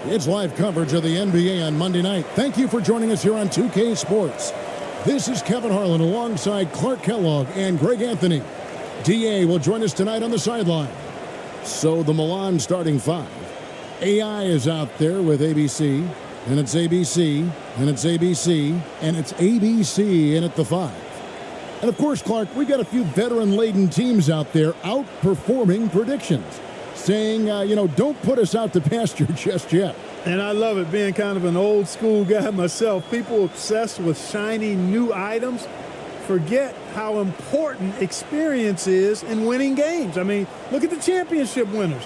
It's live coverage of the NBA on Monday night. Thank you for joining us here on 2K Sports. This is Kevin Harlan alongside Clark Kellogg and Greg Anthony. DA will join us tonight on the sideline. So the Milan starting five. AI is out there with ABC, and it's ABC, and it's ABC, and it's ABC in at the five. And of course, Clark, we've got a few veteran-laden teams out there outperforming predictions, saying, don't put us out to pasture just yet. And I love it, being kind of an old school guy myself. People obsessed with shiny new items forget how important experience is in winning games. I mean, look at the championship winners.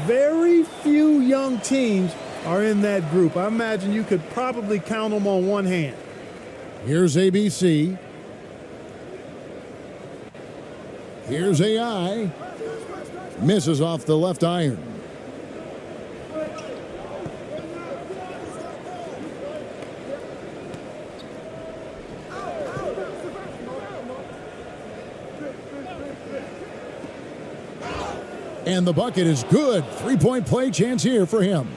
Very few young teams are in that group. I imagine you could probably count them on one hand. Here's ABC. Here's AI. Misses off the left iron. And the bucket is good. Three-point play chance here for him.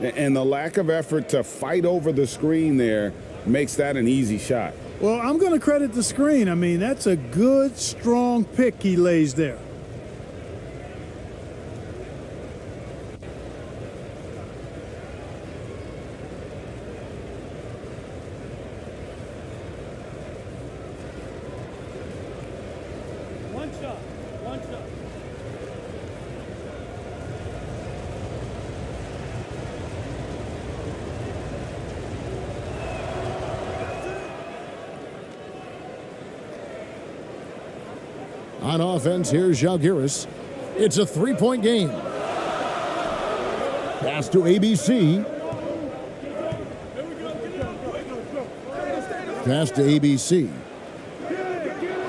And the lack of effort to fight over the screen there makes that an easy shot. Well, I'm going to credit the screen. I mean, that's a good, strong pick he lays there. One shot. On offense, here's Zalgiris. It's a three-point game. Pass to ABC. Pass to ABC.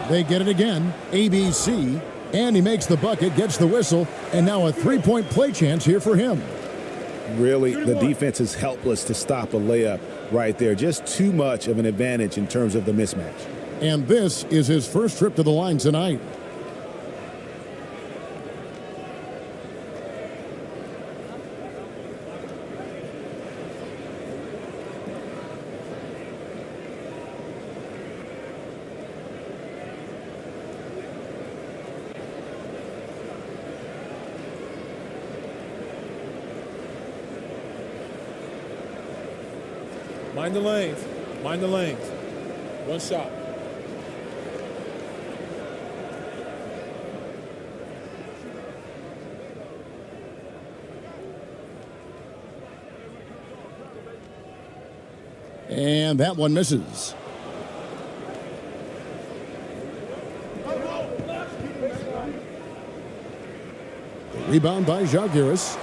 They get it again. ABC. And he makes the bucket, gets the whistle, and now a three-point play chance here for him. Really, the defense is helpless to stop a layup right there. Just too much of an advantage in terms of the mismatch. And this is his first trip to the line tonight. Mind the lanes. Mind the lanes. One shot. And that one misses. Rebound by Zalgiris.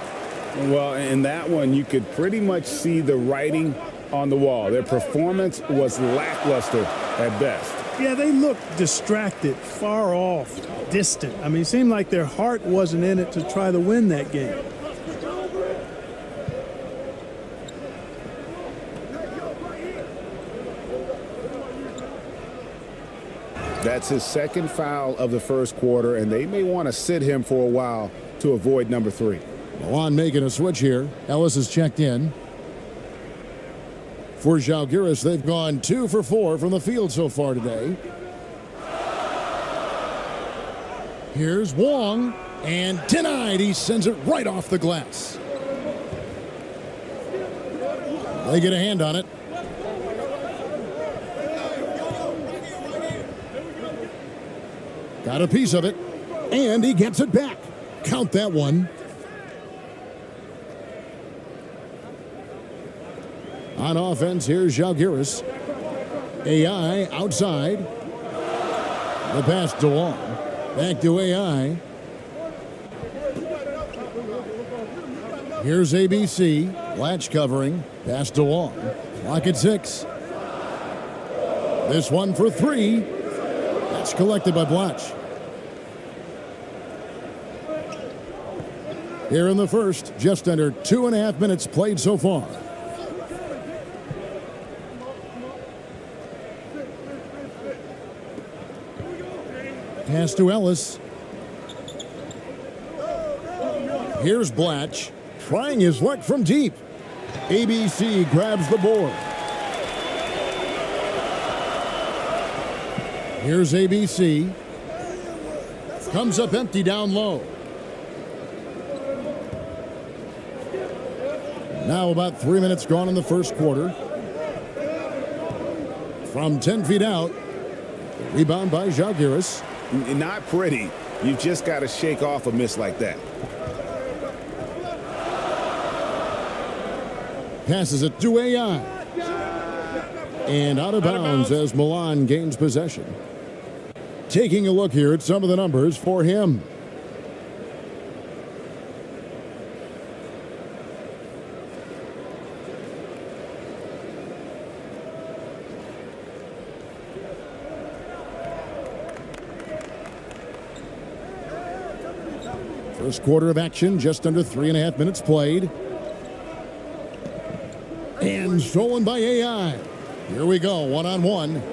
Well, in that one, you could pretty much see the writing on the wall. Their performance was lackluster at best. Yeah, they looked distracted, far off, distant. I mean, it seemed like their heart wasn't in it to try to win that game. That's his second foul of the first quarter, and they may want to sit him for a while to avoid number 3. Milan making a switch here. Ellis has checked in. For Zalgiris, they've gone 2 for 4 from the field so far today. Here's Wong, and denied. He sends it right off the glass. They get a hand on it. Got a piece of it, and he gets it back. Count that one. On offense, here's Zalgiris. AI outside. The pass to Wong. Back to AI. Here's ABC. Latch covering. Pass to Wong. Clock at 6. This one for 3. That's collected by Blatch. Here in the first, just under 2.5 minutes played so far. Pass to Ellis. Here's Blatch, trying his luck from deep. ABC grabs the board. Here's ABC. Comes up empty down low. Now about 3 minutes gone in the first quarter. From 10 feet out. Rebound by Zalgiris. Not pretty. You just got to shake off a miss like that. Passes it to AI. And out of bounds as Milan gains possession. Taking a look here at some of the numbers for him. First quarter of action, just under 3.5 minutes played. And stolen by AI. Here we go, one-on-one.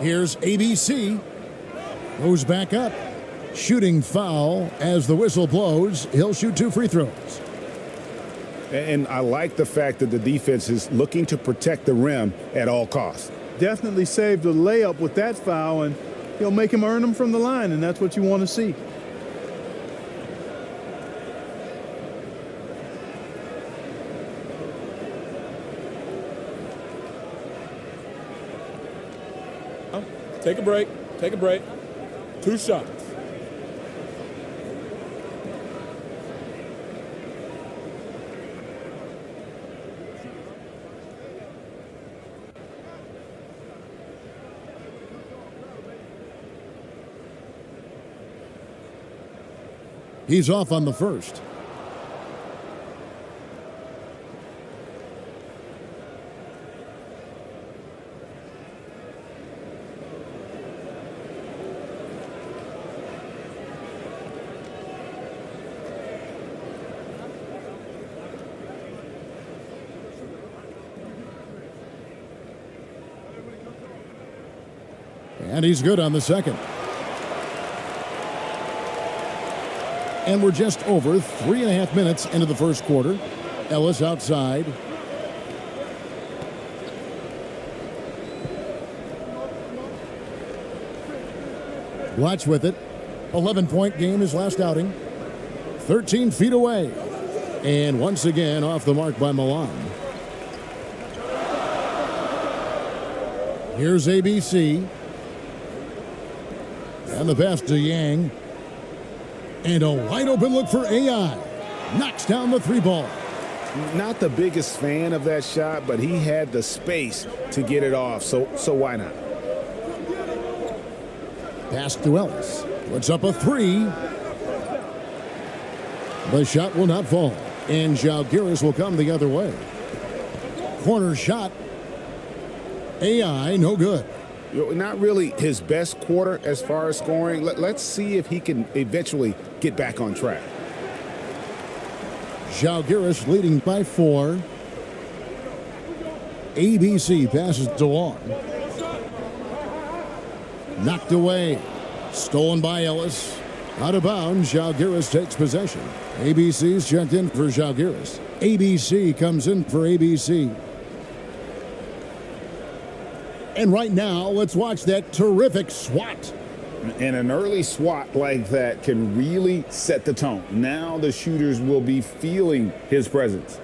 Here's ABC. Goes back up. Shooting foul as the whistle blows. He'll shoot 2 free throws. And I like the fact that the defense is looking to protect the rim at all costs. Definitely saved a layup with that foul, and he'll make him earn them from the line, and that's what you want to see. Take a break. Take a break. 2 shots. He's off on the first. And he's good on the second. And we're just over 3.5 minutes into the first quarter. Ellis outside. Blatch with it. 11-point game his last outing. 13 feet away. And once again off the mark by Milan. Here's ABC. And the pass to Yang. And a wide open look for AI. Knocks down the 3-ball. Not the biggest fan of that shot, but he had the space to get it off, so why not? Pass to Ellis. Puts up a 3. The shot will not fall. And Zalgiris will come the other way. Corner shot. AI, no good. Not really his best quarter as far as scoring. Let's see if he can eventually get back on track. Zalgiris leading by 4. ABC passes to Long. Knocked away. Stolen by Ellis. Out of bounds, Zalgiris takes possession. ABC's checked in for Zalgiris. ABC comes in for ABC. And right now, let's watch that terrific swat. And an early swat like that can really set the tone. Now the shooters will be feeling his presence.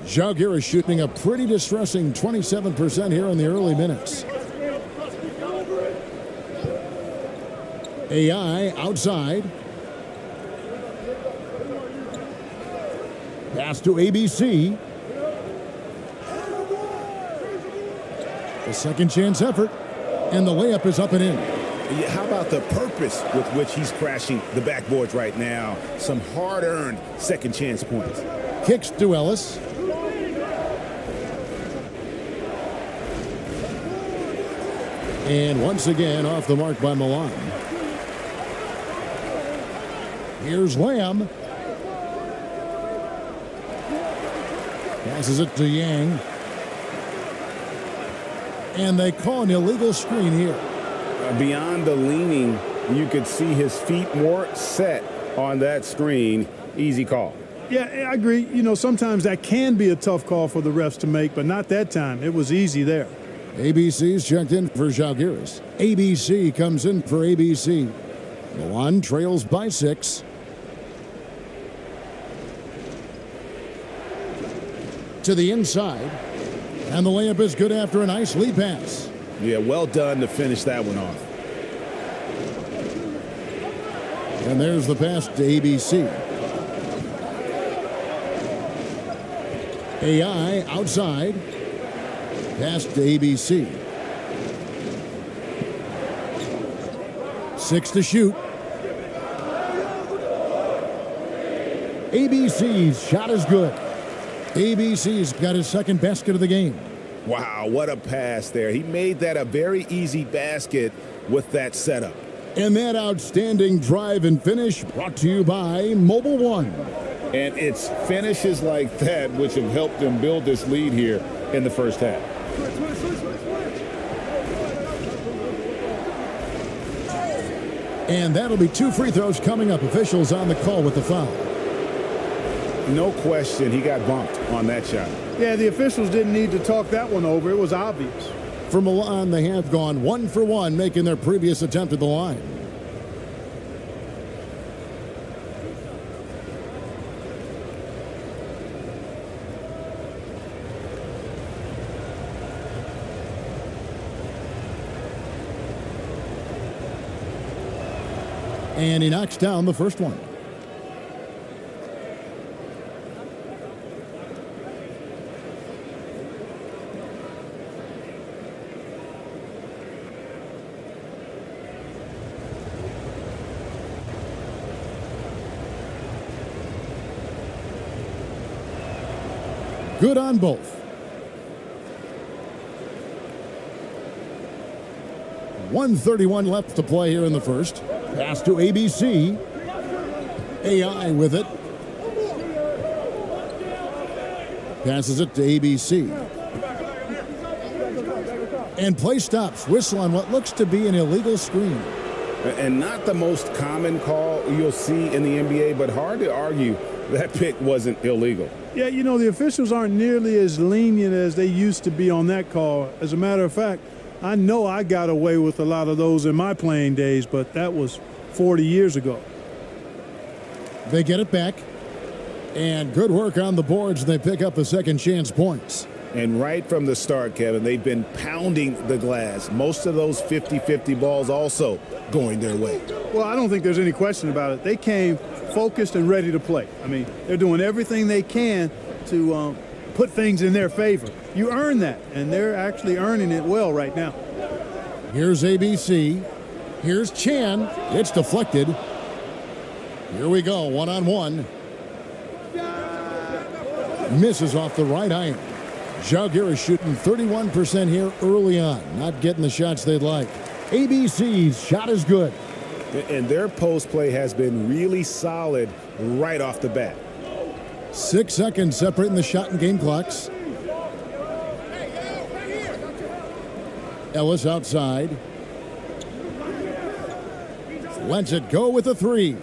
Zalgiris shooting a pretty distressing 27% here in the early minutes. AI outside. Pass to ABC. A second chance effort. And the layup is up and in. Yeah, how about the purpose with which he's crashing the backboards right now? Some hard-earned second chance points. Kicks to Ellis. And once again, off the mark by Milan. Here's Lamb. Passes it to Yang. And they call an illegal screen here. Beyond the leaning, you could see his feet more set on that screen. Easy call. Yeah, I agree. You know, sometimes that can be a tough call for the refs to make, but not that time. It was easy there. ABC's checked in for Zalgiris. ABC comes in for ABC. Milan trails by 6. To the inside. And the layup is good after a nice lead pass. Yeah, well done to finish that one off. And there's the pass to ABC. AI outside. Pass to ABC. 6 to shoot. ABC's shot is good. ABC's got his second basket of the game. Wow, what a pass there. He made that a very easy basket with that setup. And that outstanding drive and finish brought to you by Mobile One. And it's finishes like that which have helped them build this lead here in the first half. And that'll be 2 free throws coming up. Officials on the call with the foul. No question, he got bumped on that shot. Yeah, the officials didn't need to talk that one over. It was obvious. For Milan, they have gone 1 for 1, making their previous attempt at the line. And he knocks down the first one. Good on both. 1:31 left to play here in the first. Pass to ABC. AI with it. Passes it to ABC. And play stops. Whistle on what looks to be an illegal screen. And not the most common call you'll see in the NBA, but hard to argue that pick wasn't illegal. Yeah, you know, the officials aren't nearly as lenient as they used to be on that call. As a matter of fact, I know I got away with a lot of those in my playing days, but that was 40 years ago. They get it back. And good work on the boards. They pick up the second chance points. And right from the start, Kevin, they've been pounding the glass. Most of those 50-50 balls also going their way. Well, I don't think there's any question about it. They came focused and ready to play. I mean, they're doing everything they can to put things in their favor. You earn that, and they're actually earning it well right now. Here's ABC. Here's Chan. It's deflected. Here we go, one-on-one. Misses off the right iron. Zalgiris shooting 31% here early on. Not getting the shots they'd like. ABC's shot is good. And their post play has been really solid right off the bat. 6 seconds separating the shot and game clocks. Ellis outside. Lets it go with a 3.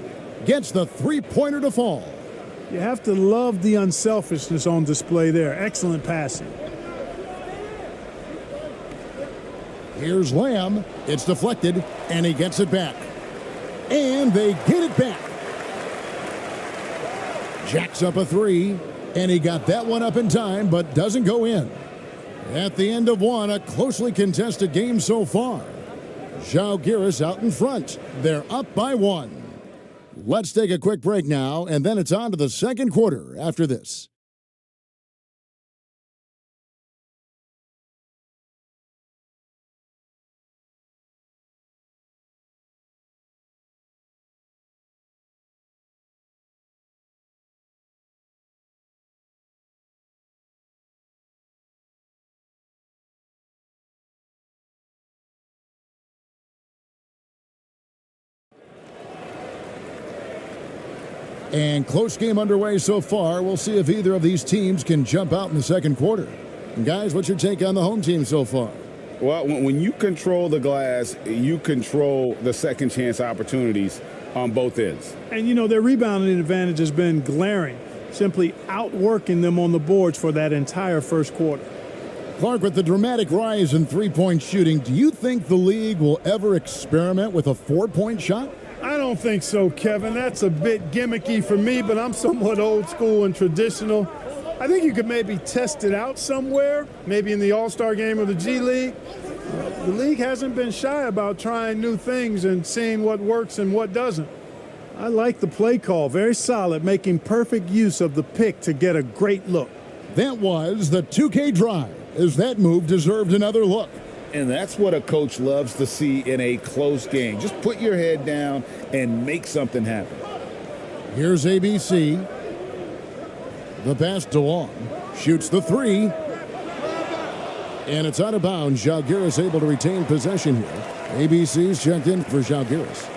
Gets the three-pointer to fall. You have to love the unselfishness on display there. Excellent passing. Here's Lamb. It's deflected, and he gets it back. And they get it back. Jacks up a 3, and he got that one up in time, but doesn't go in. At the end of one, a closely contested game so far. Zalgiris out in front. They're up by 1. Let's take a quick break now, and then it's on to the second quarter after this. And close game underway so far. We'll see if either of these teams can jump out in the second quarter. And guys, what's your take on the home team so far? Well, when you control the glass, you control the second chance opportunities on both ends. And, you know, their rebounding advantage has been glaring, simply outworking them on the boards for that entire first quarter. Clark, with the dramatic rise in three-point shooting, do you think the league will ever experiment with a four-point shot? I don't think so, Kevin. That's a bit gimmicky for me, but I'm somewhat old school and traditional. I think you could maybe test it out somewhere, maybe in the All-Star game or the G League. The league hasn't been shy about trying new things and seeing what works and what doesn't. I like the play call, very solid, making perfect use of the pick to get a great look. That was the 2K drive, as that move deserved another look. And that's what a coach loves to see in a close game. Just put your head down and make something happen. Here's ABC. The pass to Long. Shoots the three. And it's out of bounds. Zalgiris able to retain possession here. ABC's checked in for Zalgiris.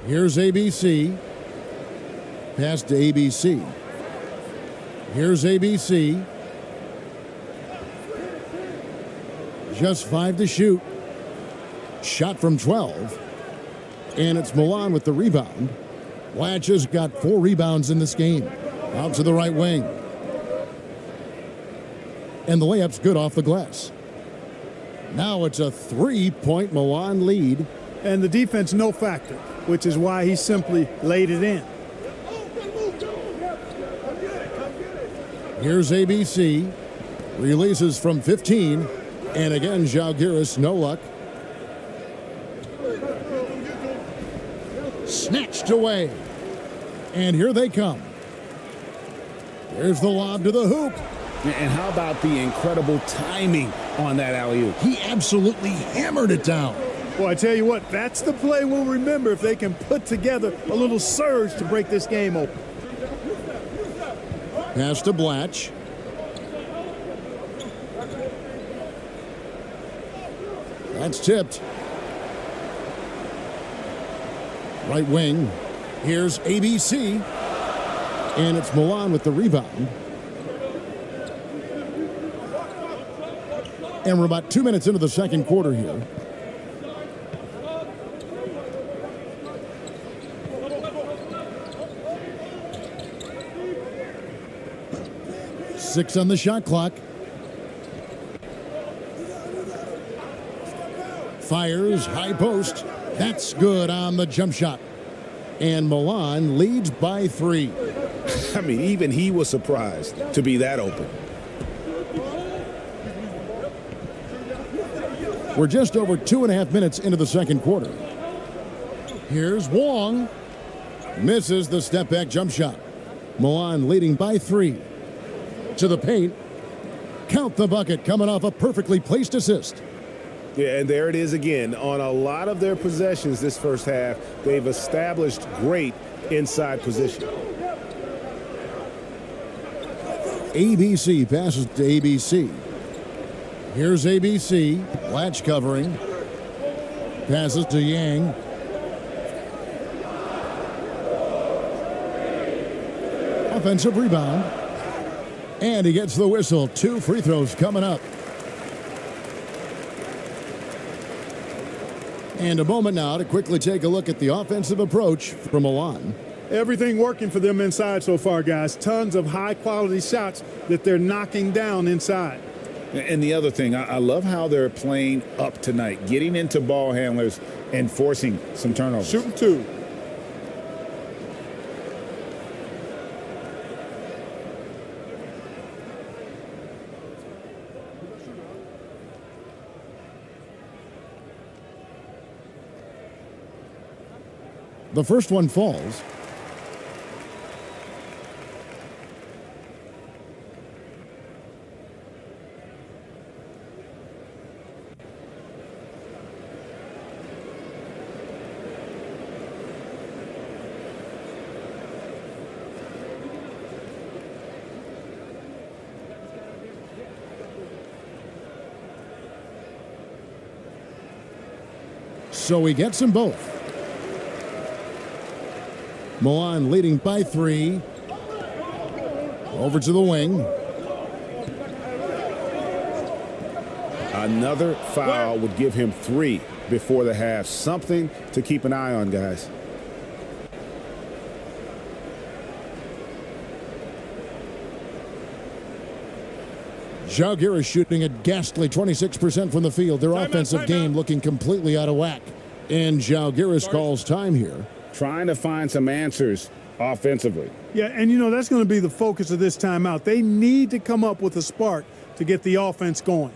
Here's ABC. Pass to ABC. Here's ABC. Just 5 to shoot. Shot from 12. And it's Milan with the rebound. Latch has got 4 rebounds in this game. Out to the right wing. And the layup's good off the glass. Now it's a 3-point Milan lead. And the defense no factor, which is why he simply laid it in. Here's ABC. Releases from 15. And again, Zalgiris, no luck. Snatched away. And here they come. There's the lob to the hoop. And how about the incredible timing on that alley-oop? He absolutely hammered it down. Well, I tell you what, that's the play we'll remember if they can put together a little surge to break this game open. Pass to Blatch. That's tipped. Right wing. Here's ABC. And it's Milan with the rebound. And we're about 2 minutes into the second quarter here. Six on the shot clock. Fires, high post. That's good on the jump shot. And Milan leads by 3. I mean, even he was surprised to be that open. We're just over 2.5 minutes into the second quarter. Here's Wong. Misses the step-back jump shot. Milan leading by 3. To the paint. Count the bucket coming off a perfectly placed assist. Yeah, and there it is again. On a lot of their possessions this first half, they've established great inside position. ABC passes to ABC. Here's ABC. Latch covering. Passes to Yang. Offensive rebound. And he gets the whistle. 2 free throws coming up. And a moment now to quickly take a look at the offensive approach from Milan. Everything working for them inside so far, guys. Tons of high-quality shots that they're knocking down inside. And the other thing, I love how they're playing up tonight, getting into ball handlers and forcing some turnovers. Shooting 2. The first one falls. so he gets them both. Milan leading by 3. Over to the wing. Another foul would give him 3 before the half. Something to keep an eye on, guys. Žalgiris shooting a ghastly 26% from the field. Their offensive game looking completely out of whack. And Žalgiris calls time here. Trying to find some answers offensively. Yeah, and you know, that's going to be the focus of this timeout. They need to come up with a spark to get the offense going.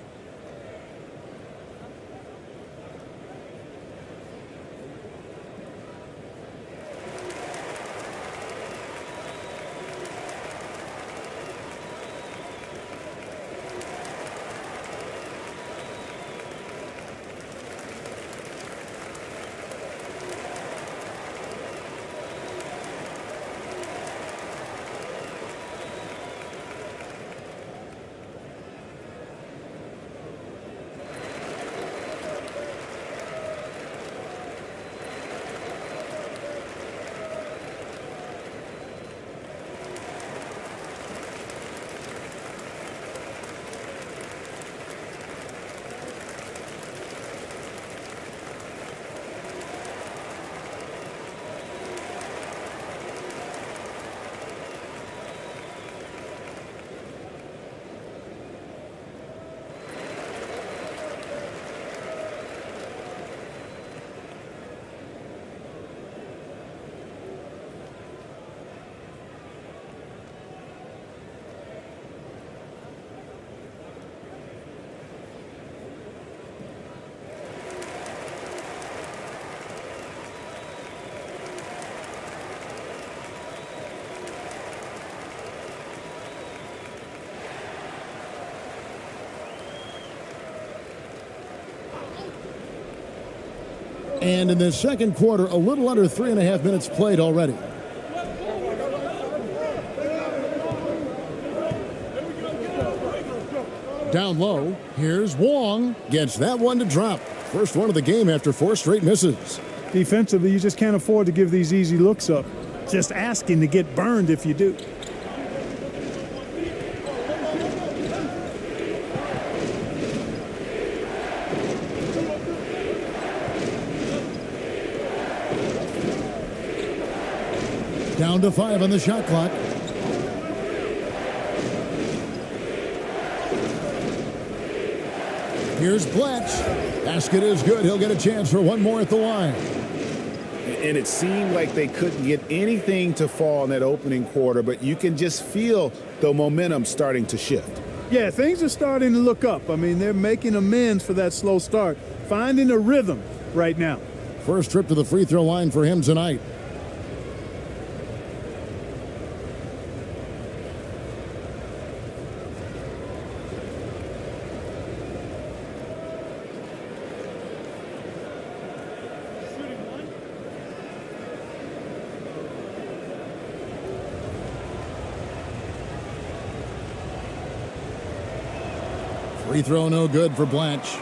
And in the second quarter, a little under 3.5 minutes played already. Down low, here's Wong. Gets that one to drop. First one of the game after 4 straight misses. Defensively, you just can't afford to give these easy looks up. Just asking to get burned if you do. Down to 5 on the shot clock. Here's Bletch. Basket is good. He'll get a chance for one more at the line. And it seemed like they couldn't get anything to fall in that opening quarter, but you can just feel the momentum starting to shift. Yeah, things are starting to look up. I mean, they're making amends for that slow start, finding a rhythm right now. First trip to the free throw line for him tonight. Free throw no good for Blanche.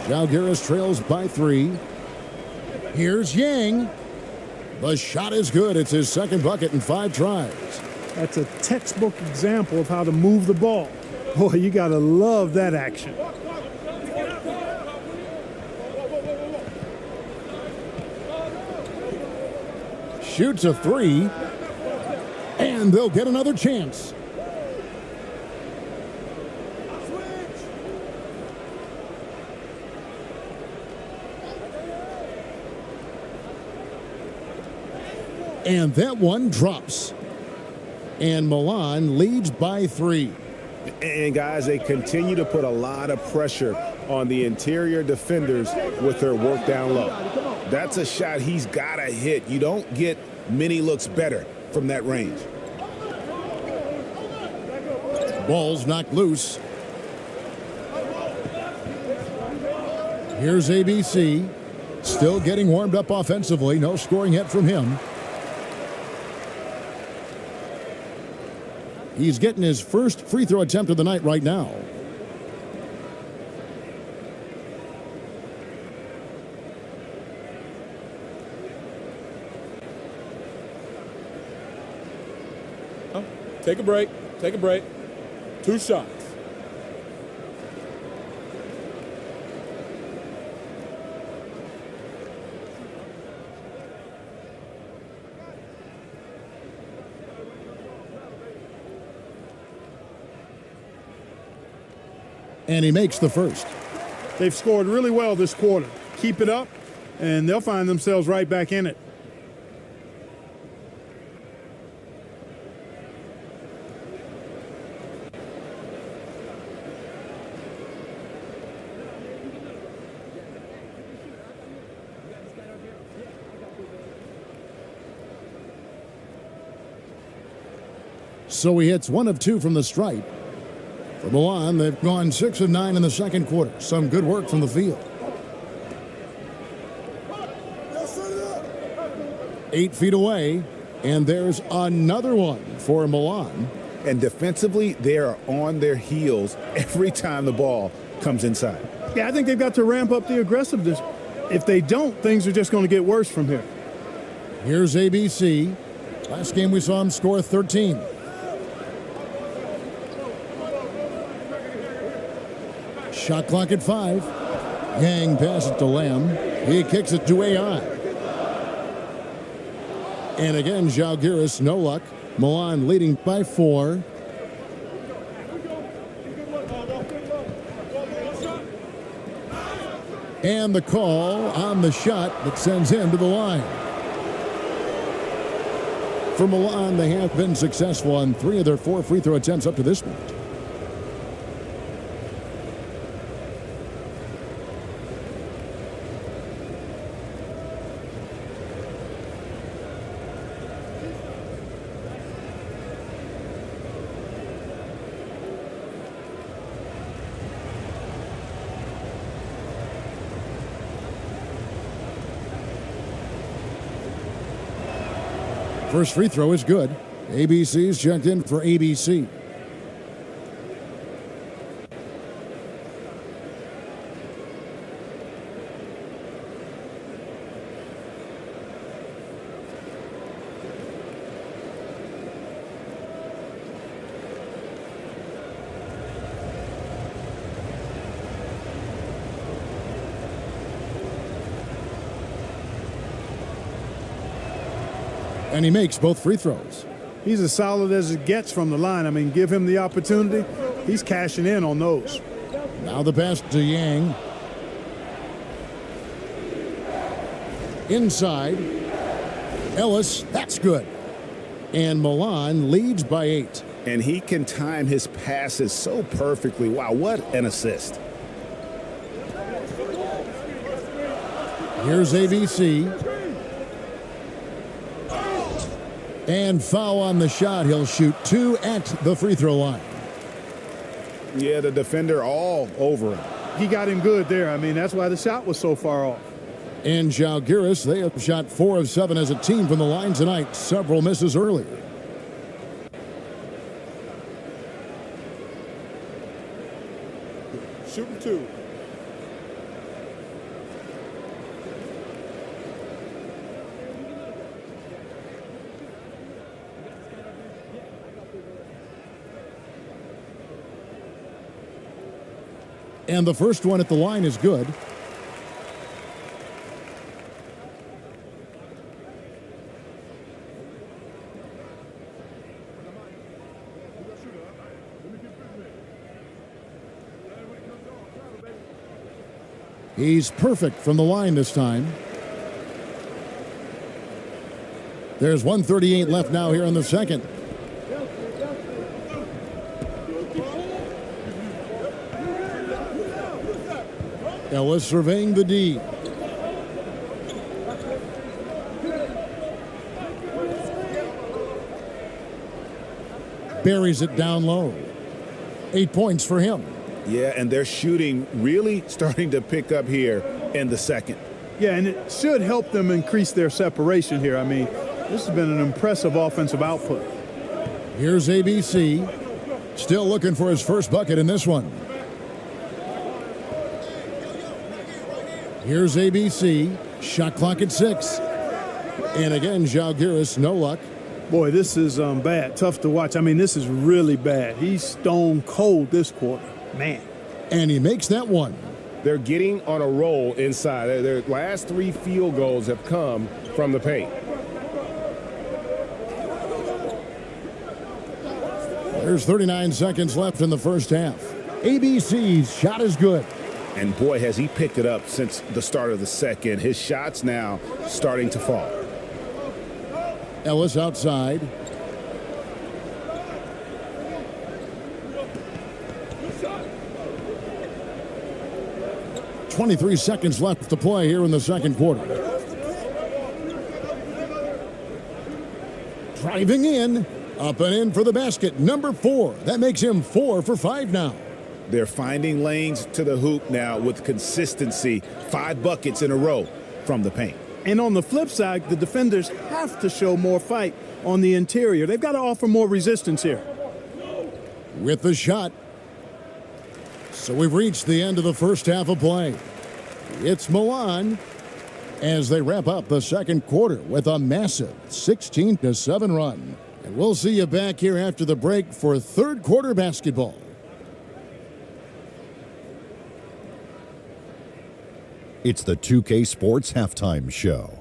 Žalgiris trails by 3. Here's Yang. The shot is good. It's his second bucket in 5 tries. That's a textbook example of how to move the ball. Boy, you got to love that action. Shoots a 3. And they'll get another chance. And that one drops. And Milan leads by 3. And guys, they continue to put a lot of pressure on the interior defenders with their work down low. That's a shot he's got to hit. You don't get many looks better from that range. Ball's knocked loose. Here's ABC. Still getting warmed up offensively. No scoring yet from him. He's getting his first free throw attempt of the night right now. Take a break. Take a break. 2 shots. And he makes the first. They've scored really well this quarter. Keep it up, and they'll find themselves right back in it. So he hits 1 of 2 from the stripe. For Milan, they've gone 6 of 9 in the second quarter. Some good work from the field. 8 feet away, and there's another one for Milan. And defensively, they are on their heels every time the ball comes inside. Yeah, I think they've got to ramp up the aggressiveness. If they don't, things are just going to get worse from here. Here's ABC. Last game we saw him score 13. Shot clock at 5. Yang passes it to Lamb. He kicks it to AI. And again, Žalgiris, no luck. Milan leading by 4. And the call on the shot that sends him to the line. For Milan, they have been successful on 3 of their 4 free throw attempts up to this point. First free throw is good. ABC's checked in for ABC. And he makes both free throws. He's as solid as it gets from the line. I mean, give him the opportunity. He's cashing in on those. Now the pass to Yang. Inside. Ellis, that's good. And Milan leads by 8. And he can time his passes so perfectly. Wow, what an assist. Here's ABC. And foul on the shot. He'll shoot 2 at the free throw line. Yeah, the defender all over him. He got him good there. I mean, that's why the shot was so far off. And Žalgiris, they have shot 4 of 7 as a team from the line tonight. Several misses earlier. Shooting 2. And the first one at the line is good. He's perfect from the line this time. There's 1:38 left now here in the second. Ellis surveying the D. Buries it down low. 8 points for him. Yeah, and their shooting really starting to pick up here in the second. Yeah, and it should help them increase their separation here. I mean, this has been an impressive offensive output. Here's ABC. Still looking for his first bucket in this one. Here's ABC. Shot clock at 6. And again, Žalgiris, no luck. Boy, this is bad. Tough to watch. I mean, this is really bad. He's stone cold this quarter. Man. And he makes that one. They're getting on a roll inside. Their last 3 field goals have come from the paint. There's 39 seconds left in the first half. ABC's shot is good. And boy, has he picked it up since the start of the second. His shot's now starting to fall. Ellis outside. .23 seconds left to play here in the second quarter. Driving in, up and in for the basket, number 4. That makes him 4 for 5 now. They're finding lanes to the hoop now with consistency. 5 buckets in a row from the paint. And on the flip side, the defenders have to show more fight on the interior. They've got to offer more resistance here. With the shot. So we've reached the end of the first half of play. It's Milan as they wrap up the second quarter with a massive 16-7 run. And we'll see you back here after the break for third quarter basketball. It's the 2K Sports Halftime Show.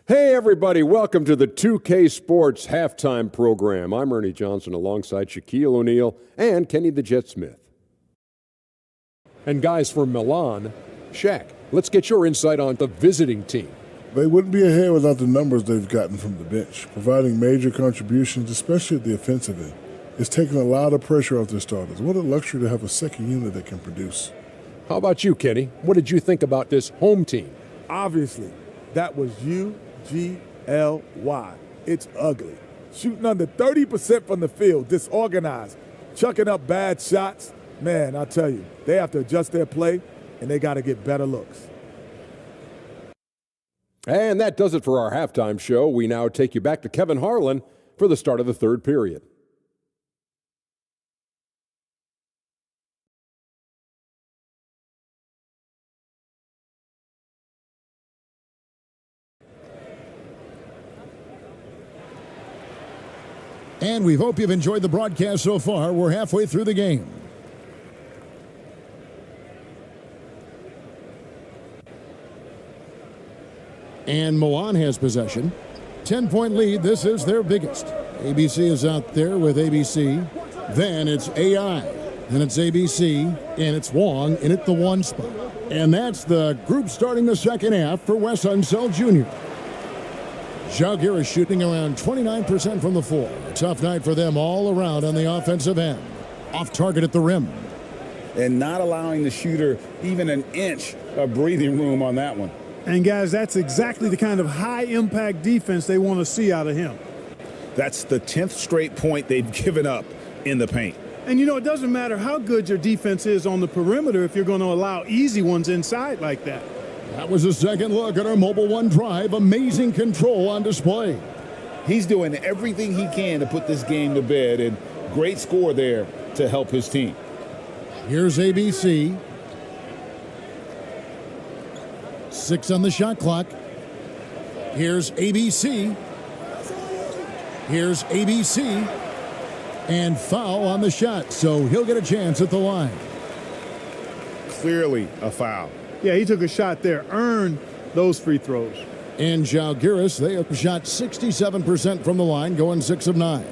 Hey, everybody. Welcome to the 2K Sports Halftime Program. I'm Ernie Johnson alongside Shaquille O'Neal and Kenny the Jet Smith. And guys from Milan, Shaq, let's get your insight on the visiting team. They wouldn't be ahead without the numbers they've gotten from the bench, providing major contributions, especially at the offensive end. It's taken a lot of pressure off their starters. What a luxury to have a second unit that can produce. How about you, Kenny? What did you think about this home team? Obviously, that was UGLY. It's ugly. Shooting under 30% from the field, disorganized, chucking up bad shots. Man, I tell you, they have to adjust their play, and they got to get better looks. And that does it for our halftime show. We now take you back to Kevin Harlan for the start of the third period. And we hope you've enjoyed the broadcast so far. We're halfway through the game. And Milan has possession. 10-point lead. This is their biggest. ABC is out there with ABC. Then it's AI. Then it's ABC. And it's Wong in at the 1 spot. And that's the group starting the second half for Wes Unseld Jr. Jalgir is shooting around 29% from the floor. A tough night for them all around on the offensive end. Off target at the rim. And not allowing the shooter even an inch of breathing room on that one. And guys, that's exactly the kind of high-impact defense they want to see out of him. That's the 10th straight point they've given up in the paint. And you know, it doesn't matter how good your defense is on the perimeter if you're going to allow easy ones inside like that. That was a second look at our Mobile One drive. Amazing control on display. He's doing everything he can to put this game to bed, and great score there to help his team. Here's ABC. 6 on the shot clock. Here's ABC. Here's ABC. And foul on the shot, so he'll get a chance at the line. Clearly a foul. Yeah, he took a shot there, earned those free throws. And Jalgiris, they have shot 67% from the line, going 6 of 9.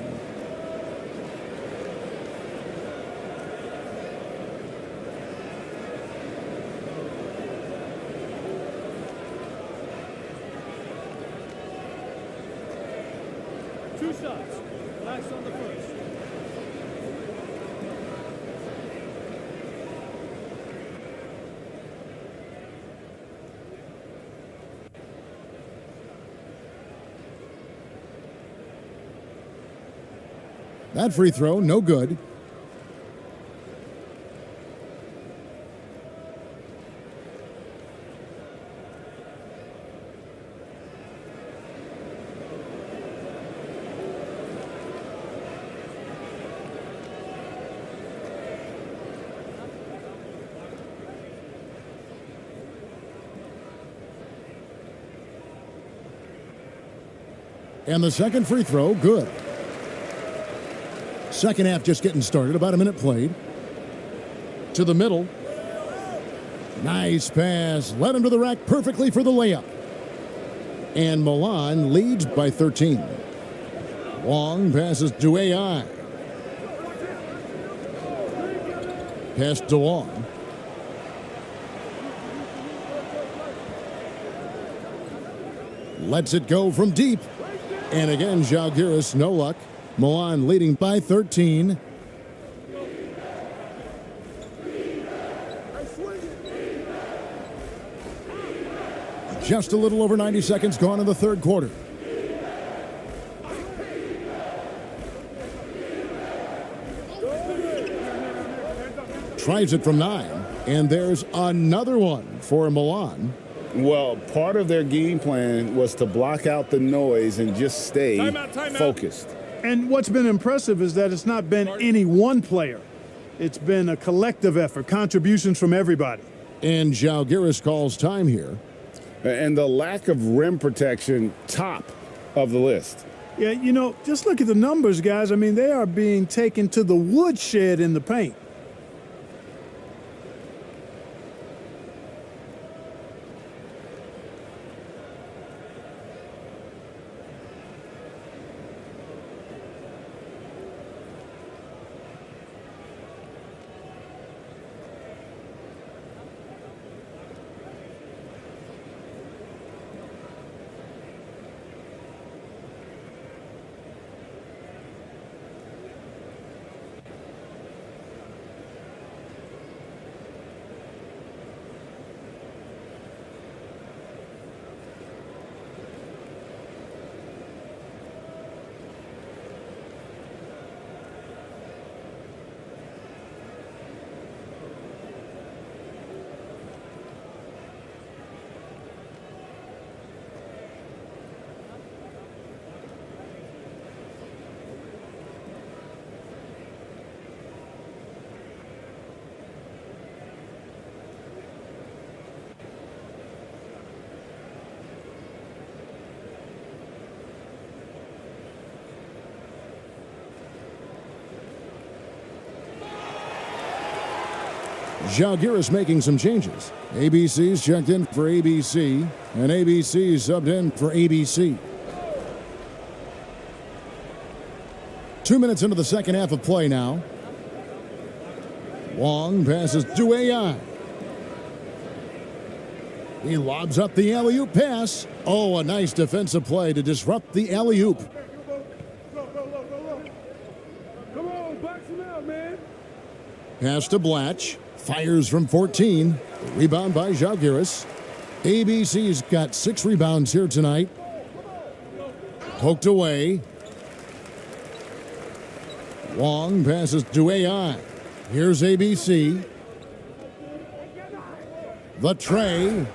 Two shots. Last on the first. That free throw, no good. And the second free throw, good. Second half just getting started, about a minute played. To the middle. Nice pass, led him to the rack perfectly for the layup. And Milan leads by 13. Wong passes to AI. Pass to Wong. Lets it go from deep. And again, Zalgiris, no luck. Milan leading by 13. Just a little over 90 seconds gone in the third quarter. Tries it from 9, and there's another one for Milan. Well, part of their game plan was to block out the noise and just stay focused. And what's been impressive is that it's not been any one player. It's been a collective effort, contributions from everybody. And Zalgiris calls time here. And the lack of rim protection, top of the list. Yeah, you know, just look at the numbers, guys. I mean, they are being taken to the woodshed in the paint. Zalgiris making some changes. ABC's checked in for ABC, and ABC's subbed in for ABC. 2 minutes into the second half of play now. Wong passes to AI. He lobs up the alley-oop pass. Oh, a nice defensive play to disrupt the alley-oop. Come on, box him out, man. Pass to Blatch. Fires from 14. Rebound by Zalgiris. ABC's got 6 rebounds here tonight. Poked away. Wong passes to AI. Here's ABC. The tray.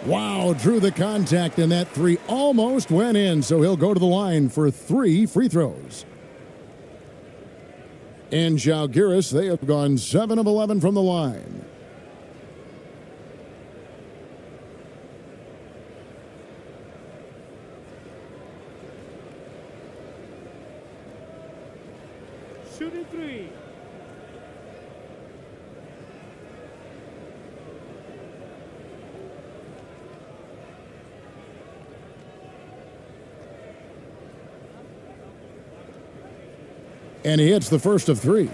Wow, drew the contact, and that 3 almost went in, so he'll go to the line for 3 free throws. And Zalgiris, they have gone 7 of 11 from the line. Shooting 3. And he hits the first of 3.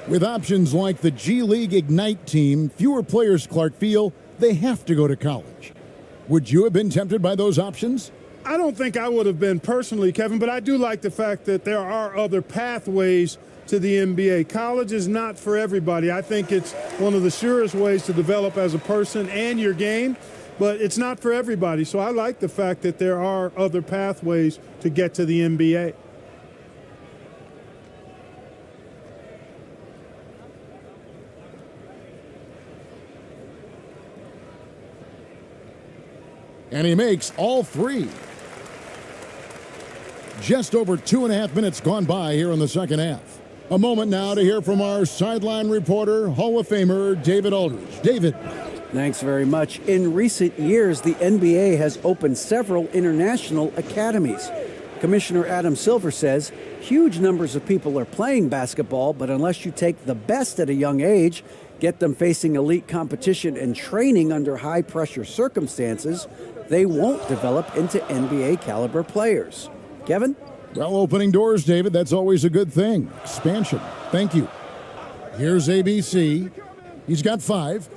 With options like the G League Ignite team, fewer players, Clark, feel they have to go to college. Would you have been tempted by those options? I don't think I would have been personally, Kevin, but I do like the fact that there are other pathways to the NBA. College is not for everybody. I think it's one of the surest ways to develop as a person and your game, but it's not for everybody. So I like the fact that there are other pathways to get to the NBA. And he makes all 3. Just over 2.5 minutes gone by here in the second half. A moment now to hear from our sideline reporter, Hall of Famer David Aldridge. David. Thanks very much. In recent years, the NBA has opened several international academies. Commissioner Adam Silver says huge numbers of people are playing basketball, but unless you take the best at a young age, get them facing elite competition and training under high-pressure circumstances, they won't develop into NBA-caliber players. Kevin? Well, opening doors, David, that's always a good thing. Expansion. Thank you. Here's ABC. He's got 5.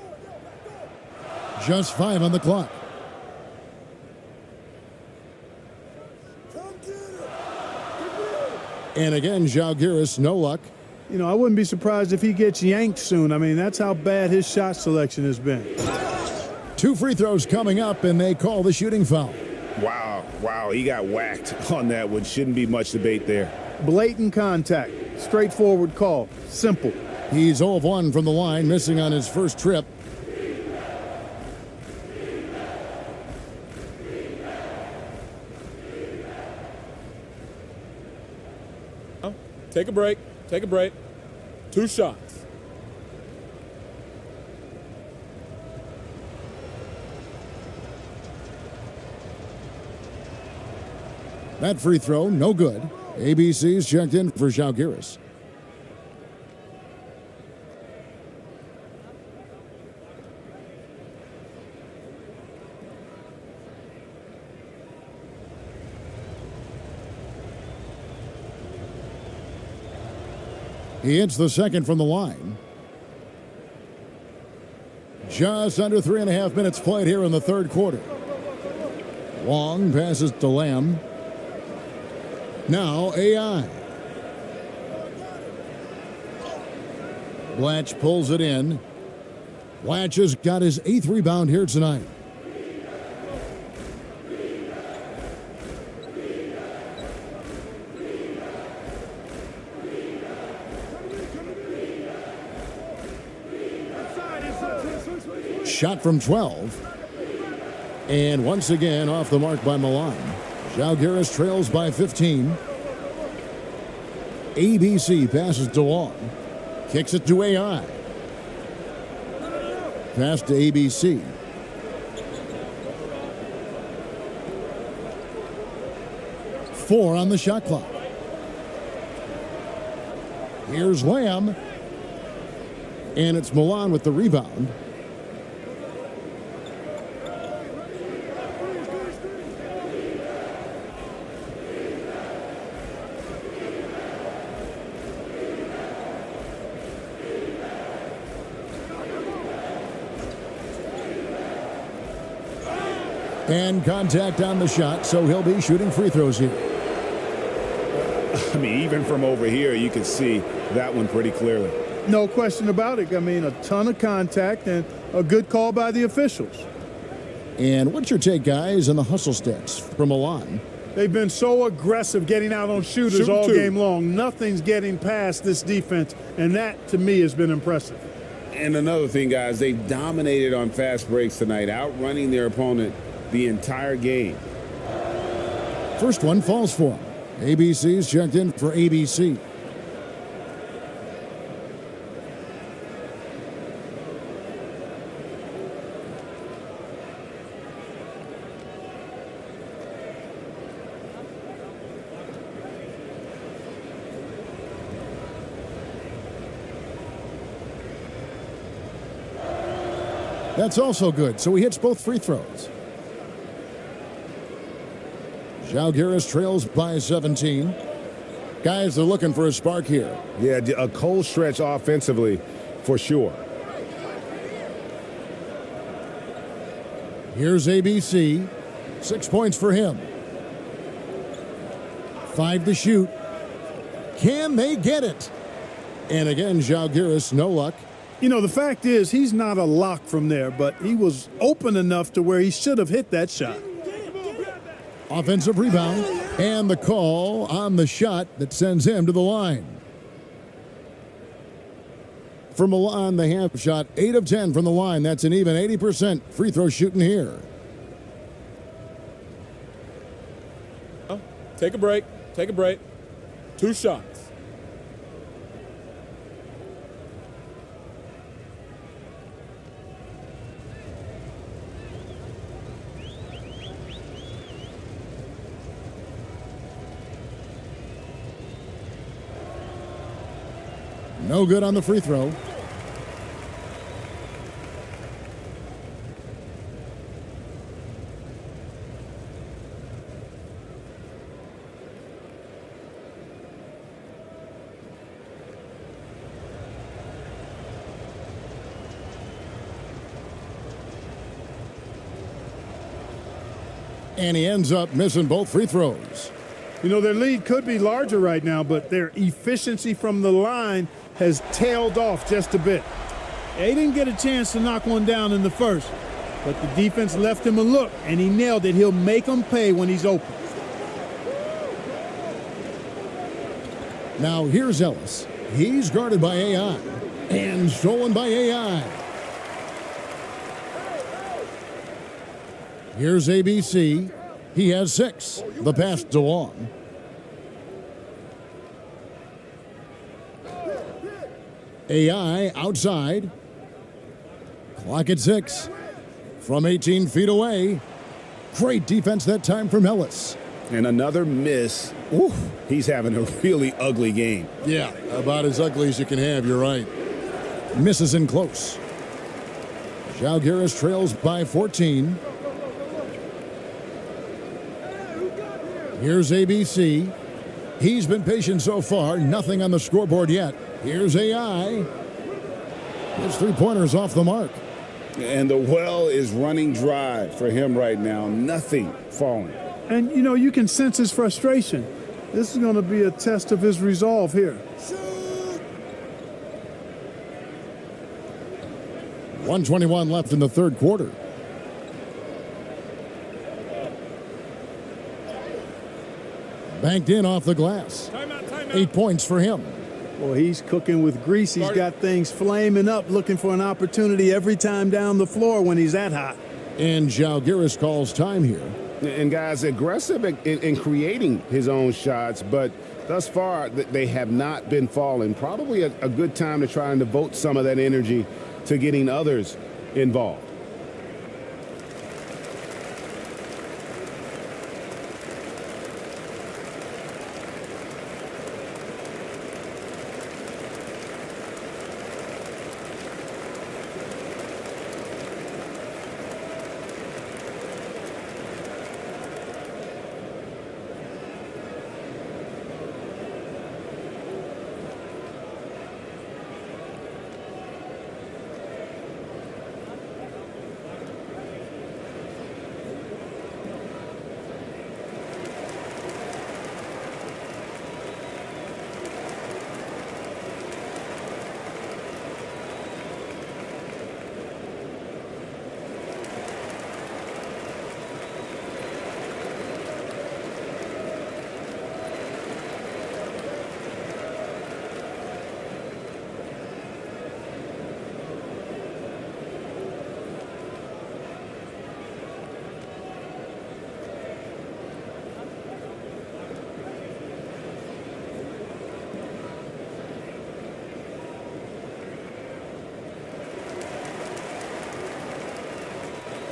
Just 5 on the clock. And again, Zalgiris, no luck. You know, I wouldn't be surprised if he gets yanked soon. I mean, that's how bad his shot selection has been. 2 free throws coming up, and they call the shooting foul. Wow, he got whacked on that one. Shouldn't be much debate there. Blatant contact. Straightforward call. Simple. He's 0 of 1 from the line, missing on his first trip. Take a break. Take a break. 2 shots. That free throw, no good. ABC's checked in for Zalgiris. He hits the second from the line. Just under 3.5 minutes played here in the third quarter. Long passes to Lamb. Now AI. Blatch pulls it in. Blatch has got his 8th rebound here tonight. Shot from 12. And once again off the mark by Milan. Zalgiris trails by 15. ABC passes to Long. Kicks it to AI. Pass to ABC. Four on the shot clock. Here's Lamb. And it's Milan with the rebound. And contact on the shot, so he'll be shooting free throws here. I mean, even from over here, you can see that one pretty clearly. No question about it. I mean, a ton of contact and a good call by the officials. And what's your take, guys, on the hustle stats from Milan? They've been so aggressive getting out on shooters all game long. Nothing's getting past this defense, and that, to me, has been impressive. And another thing, guys, they dominated on fast breaks tonight, outrunning their opponent the entire game. First one falls for him. ABC's checked in for ABC. That's also good, so he hits both free throws. Zalgiris trails by 17. Guys, they're looking for a spark here. Yeah, a cold stretch offensively for sure. Here's ABC. 6 points for him. 5 to shoot. Can they get it? And again, Zalgiris, no luck. You know, the fact is he's not a lock from there, but he was open enough to where he should have hit that shot. Offensive rebound, and the call on the shot that sends him to the line. For Milan, they have shot 8 of 10 from the line. That's an even 80% free throw shooting here. Take a break. Take a break. 2 shots. No good on the free throw. And he ends up missing both free throws. You know, their lead could be larger right now, but their efficiency from the line has tailed off just a bit. They didn't get a chance to knock one down in the first, but the defense left him a look, and he nailed it. He'll make them pay when he's open. Now here's Ellis. He's guarded by AI and stolen by AI. Here's ABC. He has 6. The pass to Long. AI outside. Clock at 6. From 18 feet away. Great defense that time from Ellis. And another miss. Ooh, he's having a really ugly game. Yeah, about as ugly as you can have, you're right. Misses in close. Zalgiris trails by 14. Here's ABC. He's been patient so far. Nothing on the scoreboard yet. Here's AI. His three-pointer's off the mark. And the well is running dry for him right now. Nothing falling. And, you know, you can sense his frustration. This is going to be a test of his resolve here. 1:21 left in the third quarter. Banked in off the glass. 8 points for him. Well, he's cooking with grease. He's got things flaming up, looking for an opportunity every time down the floor when he's that hot. And Zalgiris calls time here. And guys, aggressive in creating his own shots, but thus far they have not been falling. Probably a good time to try and devote some of that energy to getting others involved.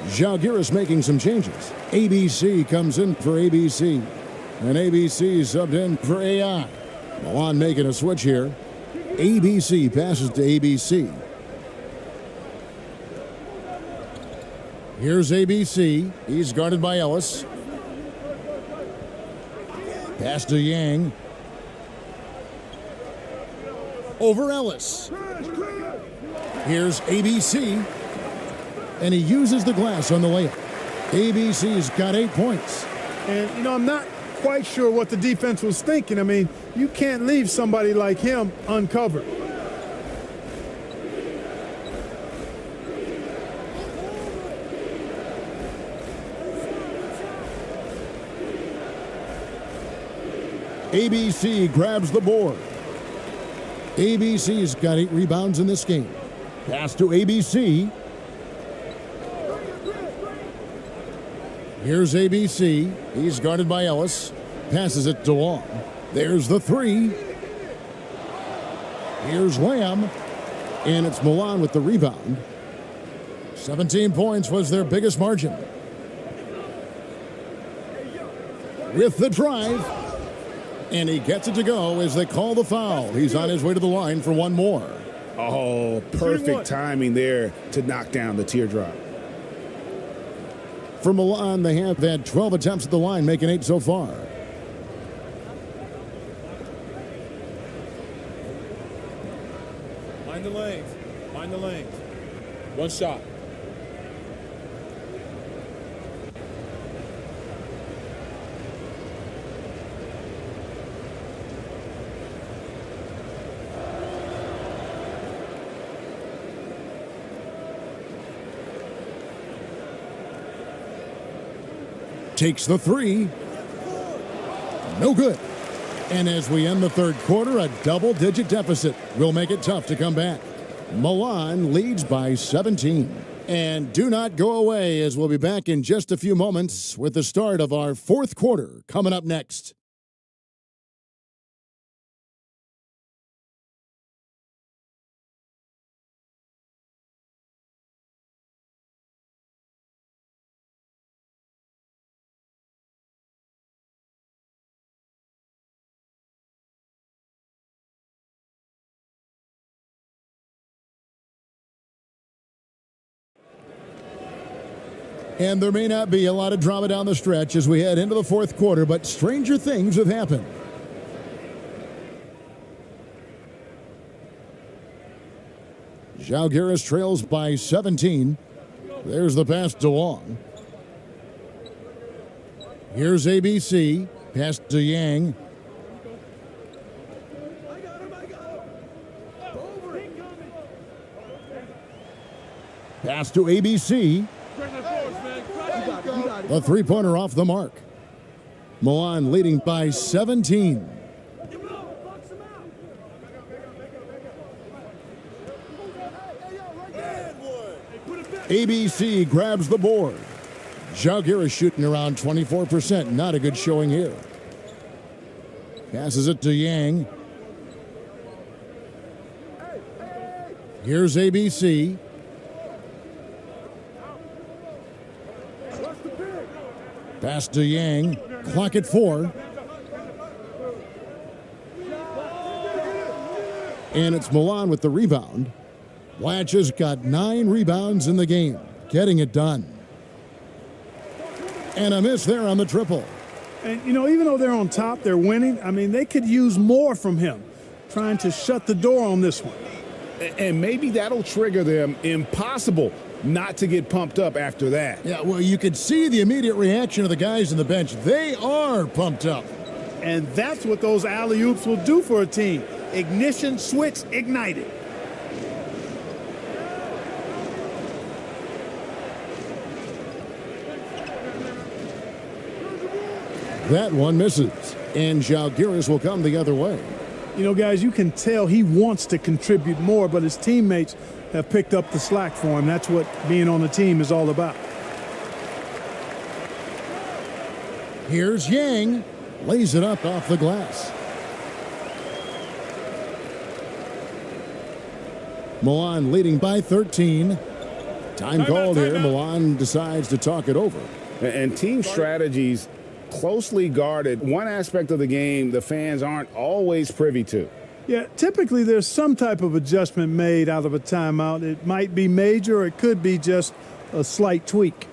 Zalgiris making some changes. ABC comes in for ABC. And ABC subbed in for AI. Milan making a switch here. ABC passes to ABC. Here's ABC. He's guarded by Ellis. Pass to Yang. Over Ellis. Here's ABC. And he uses the glass on the layup. ABC's got 8 points. And, you know, I'm not quite sure what the defense was thinking. I mean, you can't leave somebody like him uncovered. ABC grabs the board. ABC's got 8 rebounds in this game. Pass to ABC. Here's ABC. He's guarded by Ellis. Passes it to Long. There's the 3. Here's Lamb. And it's Milan with the rebound. 17 points was their biggest margin. With the drive. And he gets it to go as they call the foul. He's on his way to the line for one more. Oh, perfect timing there to knock down the teardrop. For Milan, they have had 12 attempts at the line, making 8 so far. Mind the lanes. Mind the lanes. One shot. Takes the three. No good. And as we end the third quarter, a double-digit deficit will make it tough to come back. Milan leads by 17. And do not go away, as we'll be back in just a few moments with the start of our fourth quarter coming up next. And there may not be a lot of drama down the stretch as we head into the fourth quarter, but stranger things have happened. Žalgiris trails by 17. There's the pass to Wong. Here's ABC. Pass to Yang. Pass to ABC. The three-pointer off the mark. Milan leading by 17. ABC grabs the board. Žalgiris shooting around 24%. Not a good showing here. Passes it to Yang. Here's ABC. Pass to Yang. Clock at 4. And it's Milan with the rebound. Blatch has got 9 rebounds in the game. Getting it done. And a miss there on the triple. And, you know, even though they're on top, they're winning. I mean, they could use more from him, trying to shut the door on this one. And maybe that'll trigger them. Impossible not to get pumped up after that. Yeah, well, you could see the immediate reaction of the guys on the bench. They are pumped up. And that's what those alley-oops will do for a team. Ignition switch ignited. That one misses. And Žalgiris will come the other way. You know, guys, you can tell he wants to contribute more, but his teammates have picked up the slack for him. That's what being on the team is all about. Here's Yang. Lays it up off the glass. Milan leading by 13. Time called here. Milan decides to talk it over. And team strategies closely guarded. One aspect of the game the fans aren't always privy to. Yeah, typically there's some type of adjustment made out of a timeout. It might be major, or it could be just a slight tweak.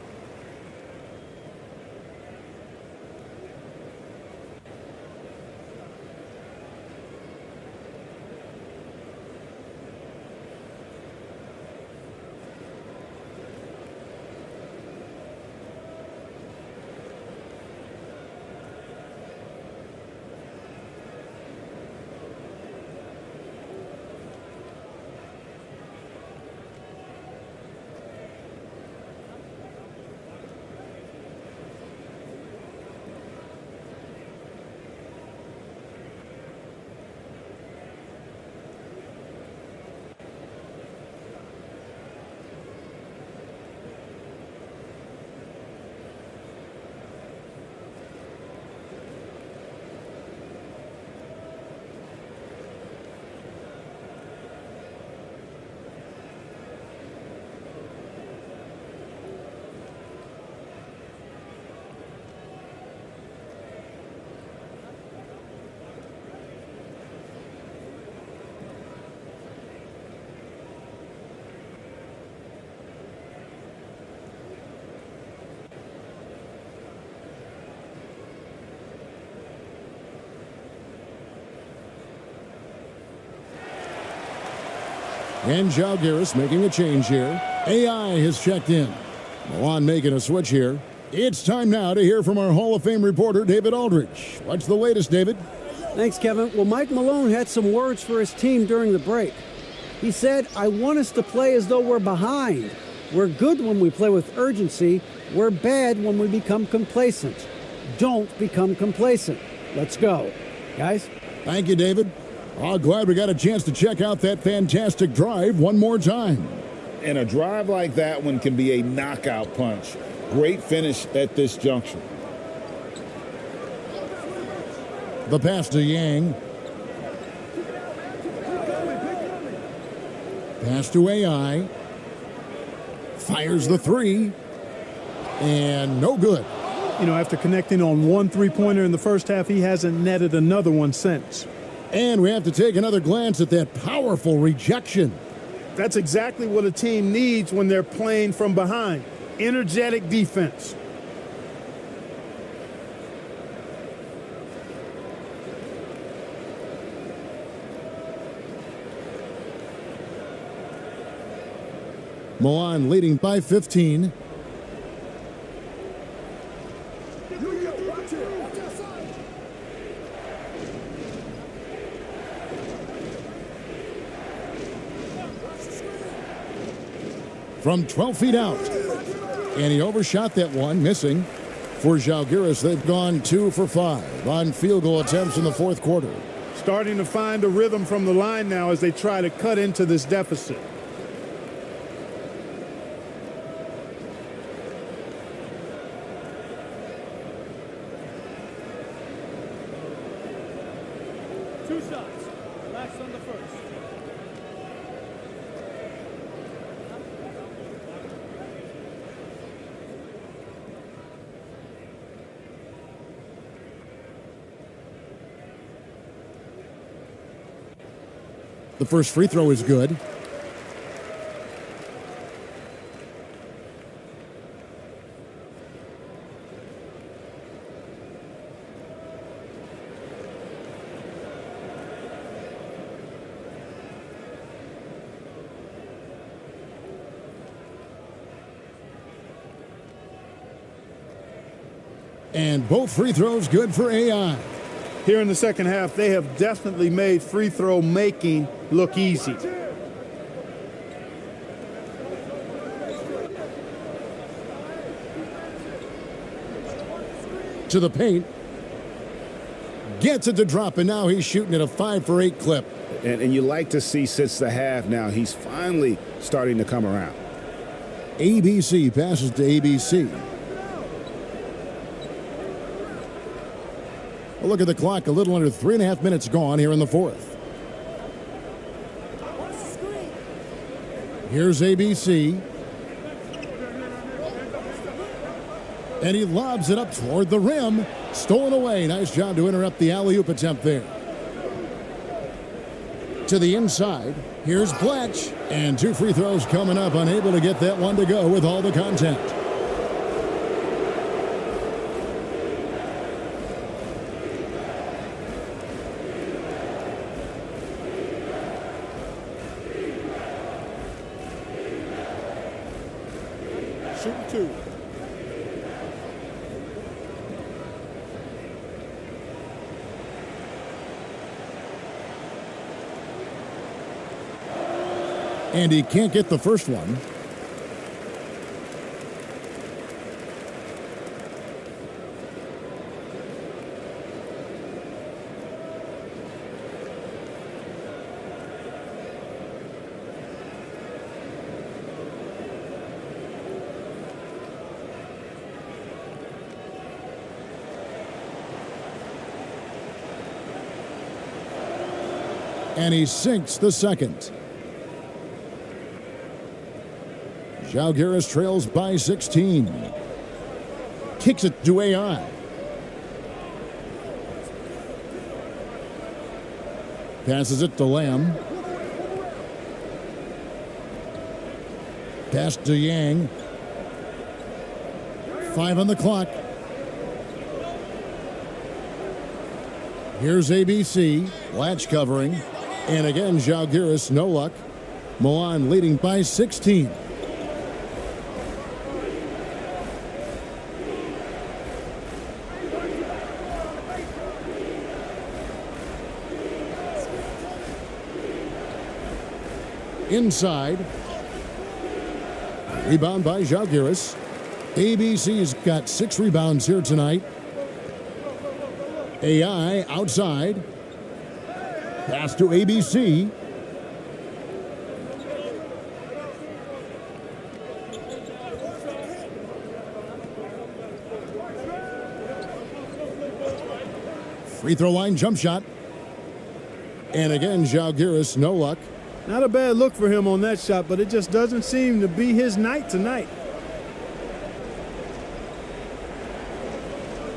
And Zalgiris making a change here. AI has checked in. Milan making a switch here. It's time now to hear from our Hall of Fame reporter, David Aldridge. What's the latest, David? Thanks, Kevin. Well, Mike Malone had some words for his team during the break. He said, "I want us to play as though we're behind. We're good when we play with urgency. We're bad when we become complacent. Don't become complacent. Let's go." Guys? Thank you, David. Oh, glad we got a chance to check out that fantastic drive one more time. And a drive like that one can be a knockout punch. Great finish at this juncture. The pass to Yang. Pass to AI. Fires the three. And no good. You know, after connecting on one three-pointer in the first half, he hasn't netted another one since. And we have to take another glance at that powerful rejection. That's exactly what a team needs when they're playing from behind. Energetic defense. Milan leading by 15. From 12 feet out. And he overshot that one, missing. For Zalgiris, they've gone 2 for 5 on field goal attempts in the fourth quarter. Starting to find a rhythm from the line now as they try to cut into this deficit. Two shots. Last on the first. The first free throw is good. And both free throws good for AI. Here in the second half, they have definitely made free throw making look easy. To the paint. Gets it to drop, and now he's shooting at a 5 for 8 clip. And you like to see since the half now, he's finally starting to come around. ABC passes to ABC. A look at the clock, a little under 3.5 minutes gone here in the fourth. Here's ABC. And he lobs it up toward the rim. Stolen away. Nice job to interrupt the alley-oop attempt there. To the inside. Here's Bletch. And 2 free throws coming up. Unable to get that one to go with all the contact. Shooting 2. And he can't get the first one. And he sinks the second. Zalgiris trails by 16. Kicks it to AI. Passes it to Lamb. Pass to Yang. 5 on the clock. Here's ABC. Latch covering. And again, Zalgiris, no luck. Milan leading by 16. Inside. Rebound by Žalgiris. ABC's got 6 rebounds here tonight. AI outside. Pass to ABC. Free throw line jump shot. And again, Žalgiris, no luck. Not a bad look for him on that shot, but it just doesn't seem to be his night tonight.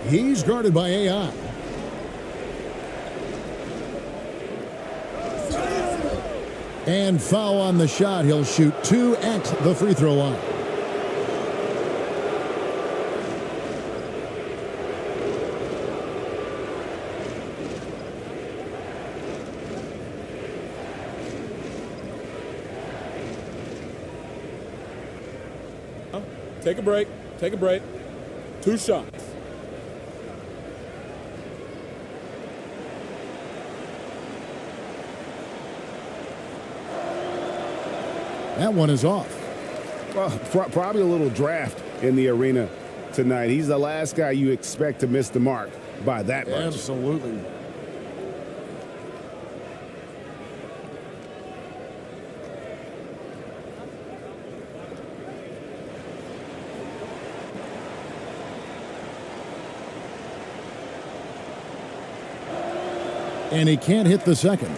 He's guarded by AI. And foul on the shot. He'll shoot 2 at the free throw line. Take a break. Take a break. 2 shots. That one is off. Well, probably a little draft in the arena tonight. He's the last guy you expect to miss the mark by that much. Absolutely. And he can't hit the second.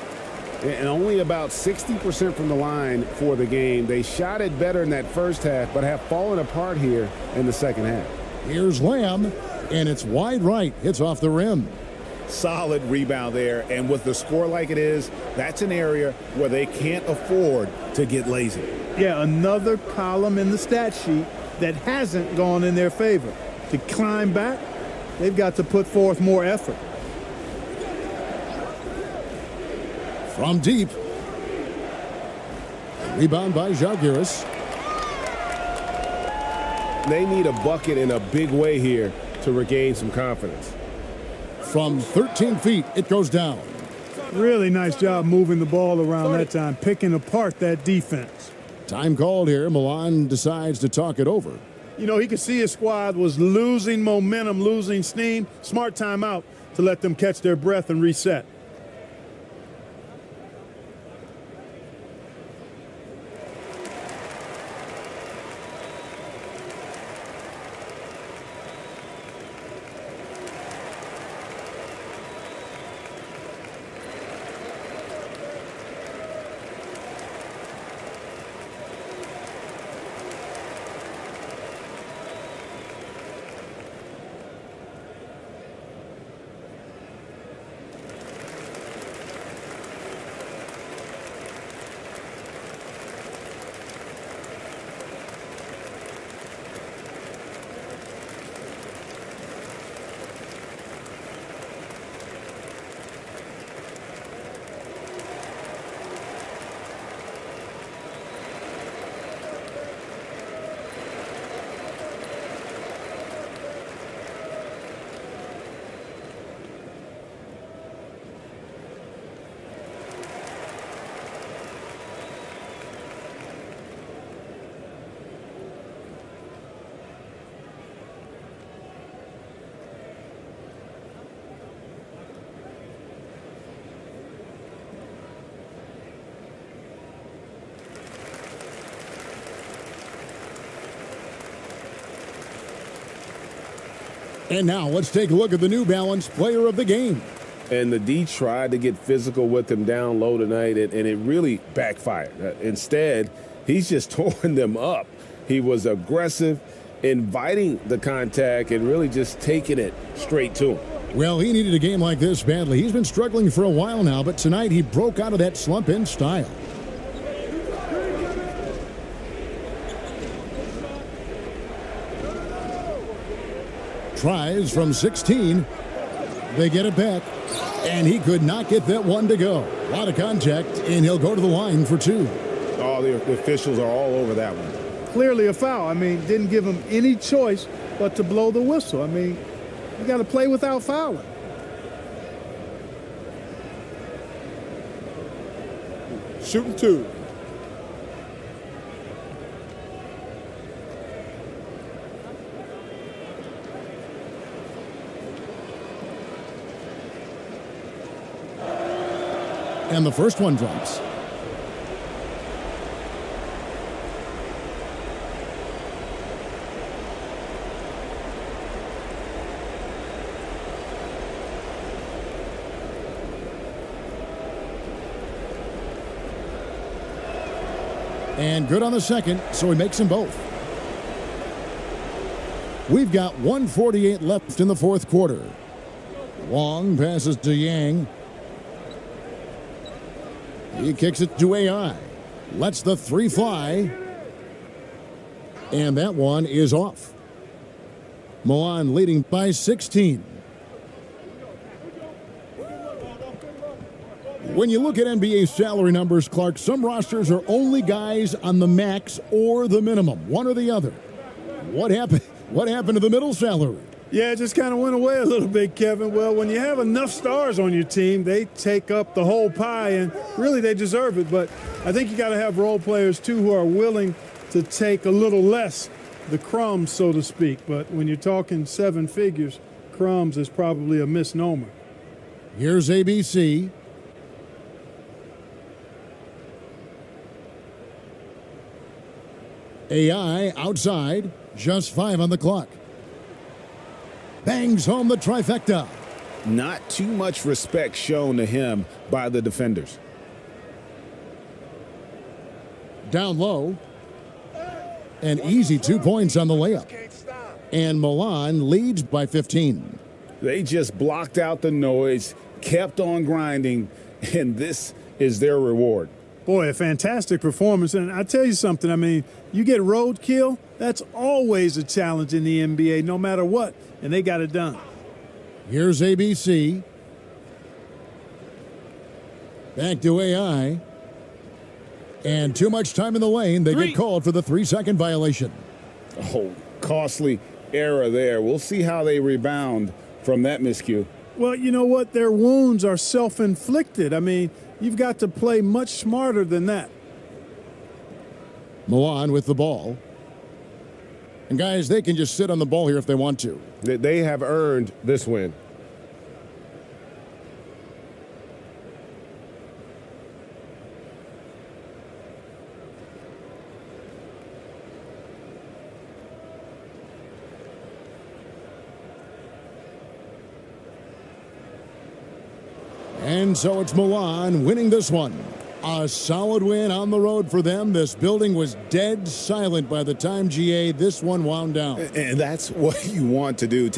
And only about 60% from the line for the game. They shot it better in that first half, but have fallen apart here in the second half. Here's Lamb, and it's wide right. Hits off the rim. Solid rebound there, and with the score like it is, that's an area where they can't afford to get lazy. Yeah, another column in the stat sheet that hasn't gone in their favor. To climb back, they've got to put forth more effort. From deep. Rebound by Žalgiris. They need a bucket in a big way here to regain some confidence. From 13 feet, it goes down. Really nice job moving the ball around that time, picking apart that defense. Time called here. Milan decides to talk it over. You know, he could see his squad was losing momentum, losing steam. Smart timeout to let them catch their breath and reset. And now let's take a look at the New Balance player of the game. And the D tried to get physical with him down low tonight, and it really backfired. Instead, he's just tore them up. He was aggressive, inviting the contact, and really just taking it straight to him. Well, he needed a game like this badly. He's been struggling for a while now, but tonight he broke out of that slump in style. Tries from 16. They get it back, and he could not get that one to go. A lot of contact, and he'll go to the line for 2. Oh, Oh, the officials are all over that one. Clearly a foul. I mean, didn't give him any choice but to blow the whistle. I mean, you got to play without fouling. Shooting 2. And the first one drops. And good on the second, so he makes them both. We've got 1:48 left in the fourth quarter. Wong passes to Yang. He kicks it to AI. Lets the three fly. And that one is off. Milan leading by 16. When you look at NBA salary numbers, Clark, some rosters are only guys on the max or the minimum, one or the other. What happened? What happened to the middle salary? Yeah, it just kind of went away a little bit, Kevin. Well, when you have enough stars on your team, they take up the whole pie, and really they deserve it. But I think you got to have role players, too, who are willing to take a little less, the crumbs, so to speak. But when you're talking seven figures, crumbs is probably a misnomer. Here's ABC. AI outside, just 5 on the clock. Bangs home the trifecta. Not too much respect shown to him by the defenders. Down low. An easy 2 points on the layup. And Milan leads by 15. They just blocked out the noise, kept on grinding, and this is their reward. Boy, a fantastic performance. And I tell you something, I mean, you get roadkill, that's always a challenge in the NBA, no matter what. And they got it done. Here's ABC. Back to AI. And too much time in the lane. They get called for the 3-second violation. Oh, costly error there. We'll see how they rebound from that miscue. Well, you know what? Their wounds are self-inflicted. I mean, you've got to play much smarter than that. Milan with the ball. And guys, they can just sit on the ball here if they want to. They have earned this win. And so it's Milan winning this one. A solid win on the road for them. This building was dead silent by the time, GA, this one wound down. And that's what you want to do.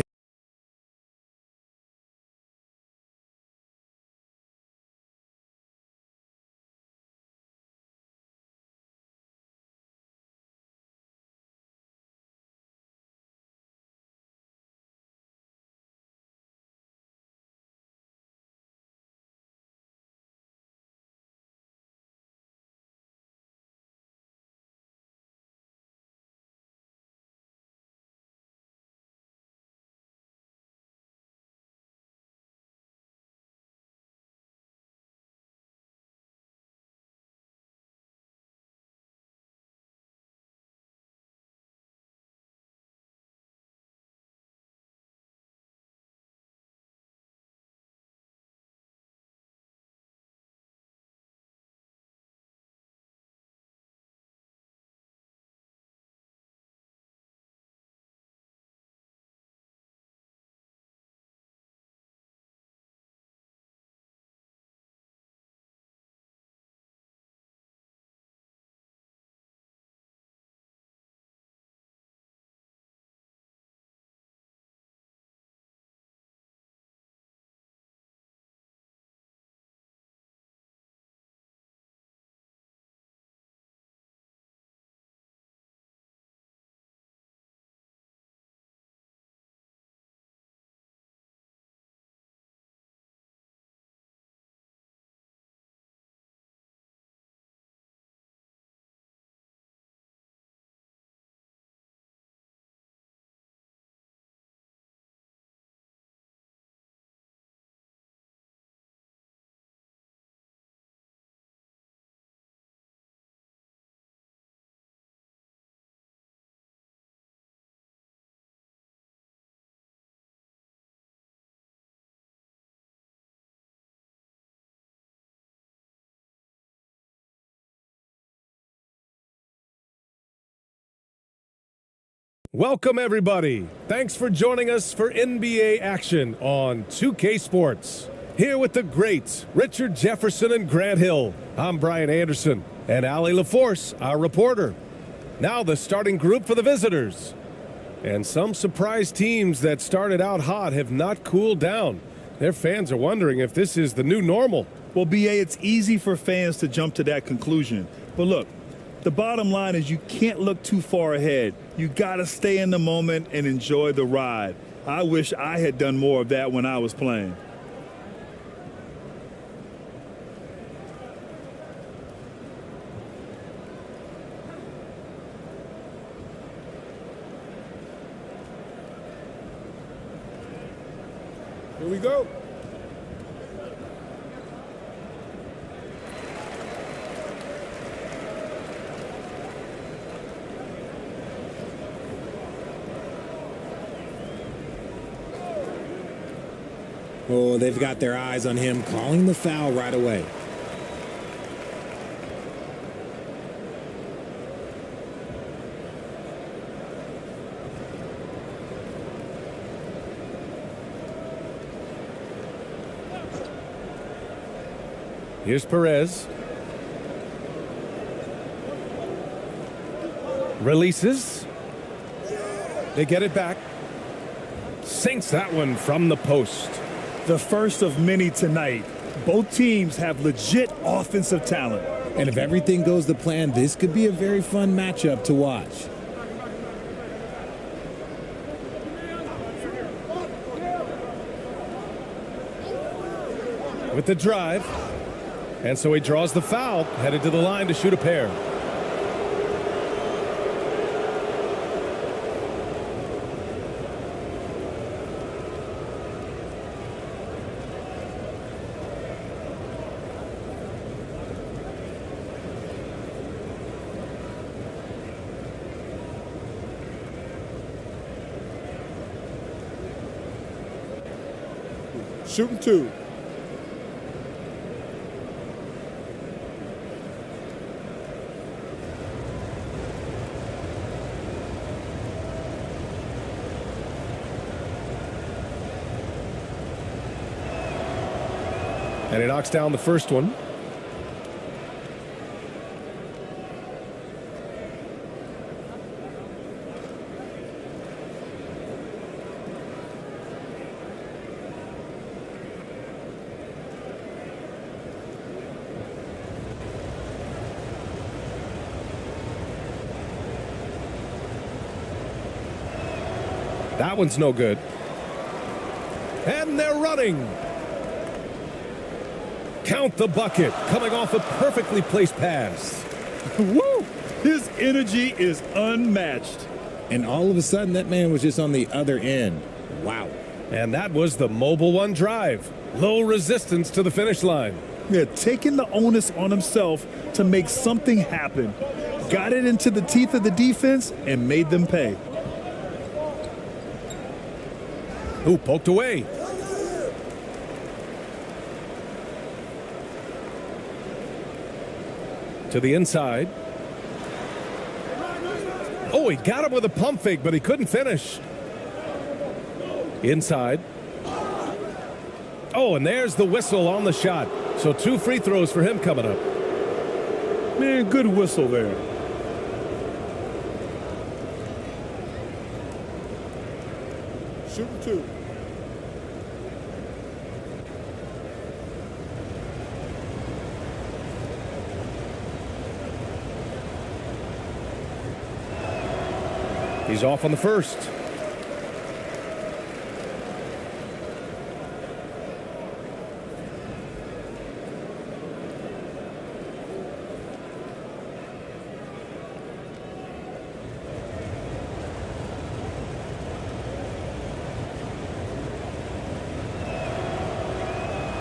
Welcome, everybody. Thanks for joining us for NBA action on 2K Sports. Here with the greats, Richard Jefferson and Grant Hill. I'm Brian Anderson, and Allie LaForce, our reporter. Now the starting group for the visitors. And some surprise teams that started out hot have not cooled down. Their fans are wondering if this is the new normal. Well, BA, it's easy for fans to jump to that conclusion. But look, the bottom line is you can't look too far ahead. You got to stay in the moment and enjoy the ride. I wish I had done more of that when I was playing. Here we go. Oh, they've got their eyes on him, calling the foul right away. Here's Perez. Releases. They get it back. Sinks that one from the post. The first of many tonight. Both teams have legit offensive talent. And if everything goes to plan, this could be a very fun matchup to watch. With the drive. And so he draws the foul, headed to the line to shoot a pair. Shooting two. And he knocks down the first one. That one's no good. And they're running. Count the bucket, coming off a perfectly placed pass. Woo! His energy is unmatched. And all of a sudden, that man was just on the other end. Wow. And that was the mobile one drive. Low resistance to the finish line. Yeah, taking the onus on himself to make something happen. Got it into the teeth of the defense and made them pay. Ooh, poked away. To the inside. Oh, he got him with a pump fake, but he couldn't finish. Inside. Oh, and there's the whistle on the shot. So 2 free throws for him coming up. Man, good whistle there. Shooting two. He's off on the first.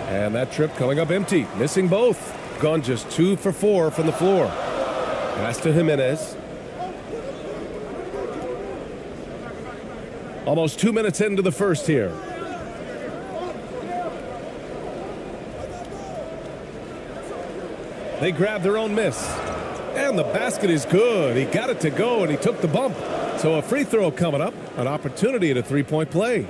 And that trip coming up empty, missing both. Gone just 2 for 4 from the floor. Pass to Jimenez. Almost 2 minutes into the first here. They grab their own miss. And the basket is good. He got it to go, and he took the bump. So a free throw coming up, an opportunity at a three-point play.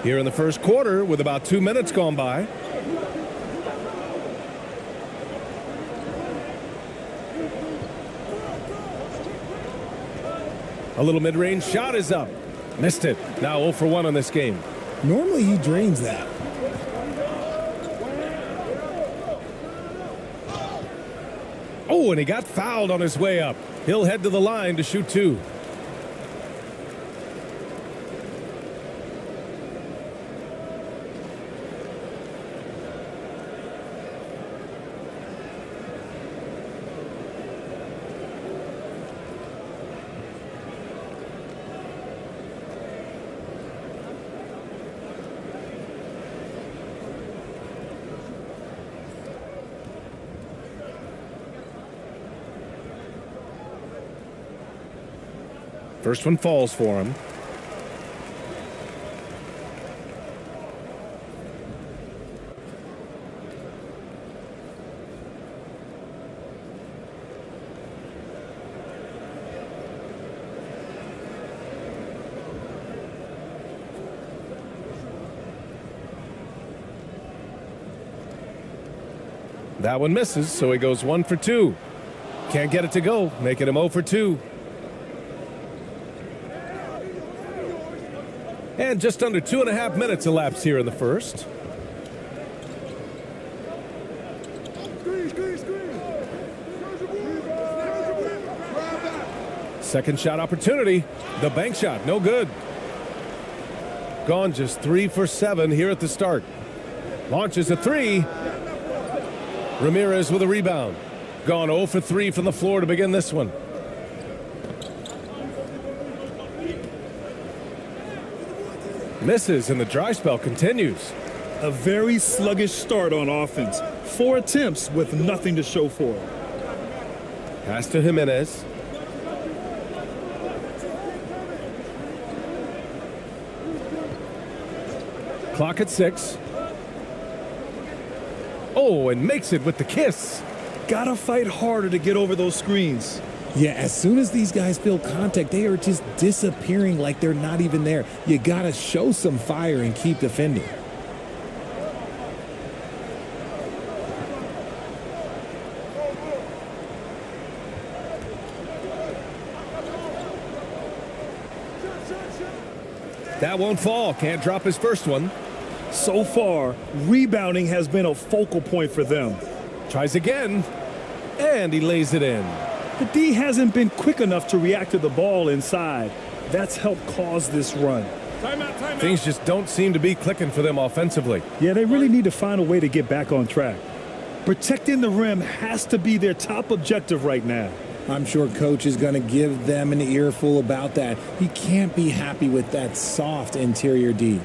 Here in the first quarter with about 2 minutes gone by. A little mid-range shot is up. Missed it. Now 0 for 1 on this game. Normally he drains that. Oh, and he got fouled on his way up. He'll head to the line to shoot 2. First one falls for him. That one misses, so he goes 1 for 2. Can't get it to go, making him 0 for 2. And just under 2.5 minutes elapsed here in the first. Second shot opportunity. The bank shot, no good. Gone just 3 for 7 here at the start. Launches a 3. Ramirez with a rebound. Gone 0 for 3 from the floor to begin this one. Misses, and the dry spell continues. A very sluggish start on offense. 4 attempts with nothing to show for it. Pass to Jimenez. Clock at 6. Oh, and makes it with the kiss. Gotta fight harder to get over those screens. Yeah, as soon as these guys feel contact, they are just disappearing like they're not even there. You got to show some fire and keep defending. That won't fall. Can't drop his first one. So far, rebounding has been a focal point for them. Tries again, and he lays it in. The D hasn't been quick enough to react to the ball inside. That's helped cause this run. Timeout. Things just don't seem to be clicking for them offensively. Yeah, they really need to find a way to get back on track. Protecting the rim has to be their top objective right now. I'm sure coach is going to give them an earful about that. He can't be happy with that soft interior D.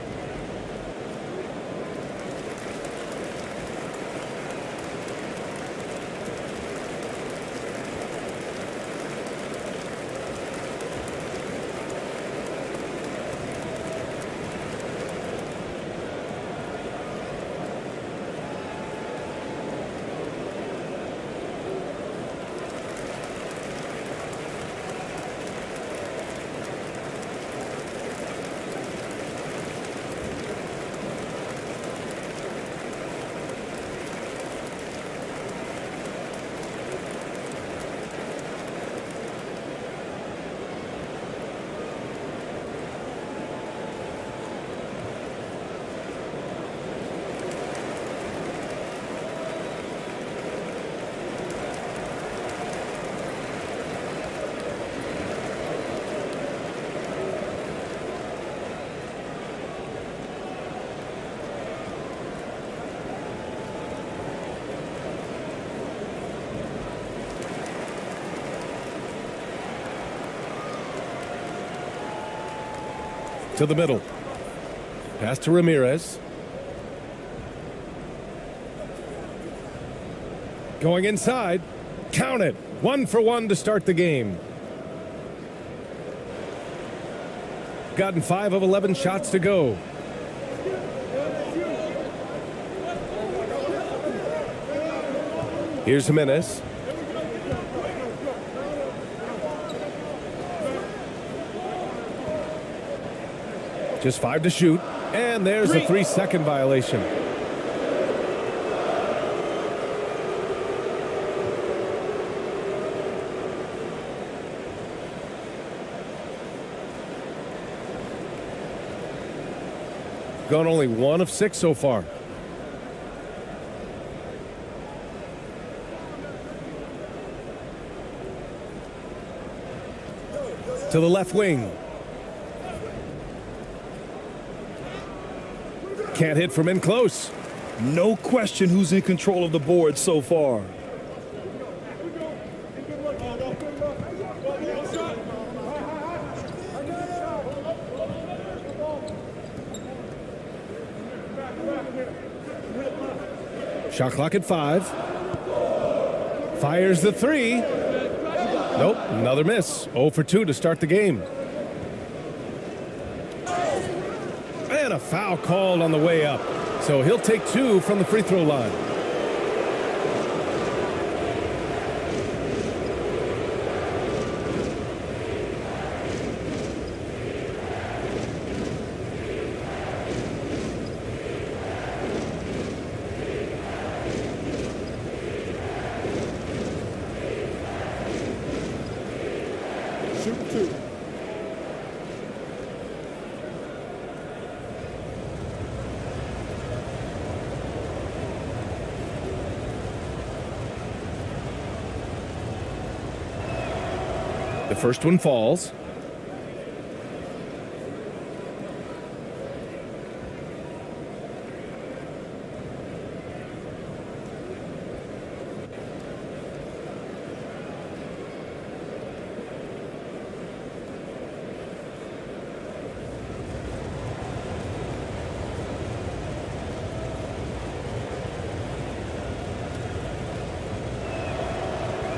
To the middle. Pass to Ramirez. Going inside. Count it. 1 for 1 to start the game. Gotten 5 of 11 shots to go. Here's Jimenez. Just 5 to shoot. And there's a 3-second violation. Gone only 1 of 6 so far. To the left wing. Can't hit from in close. No question who's in control of the board so far. Shot clock at 5. Fires the 3. Nope, another miss. 0 for 2 to start the game. And a foul called on the way up. So he'll take 2 from the free throw line. Shoot 2. The first one falls.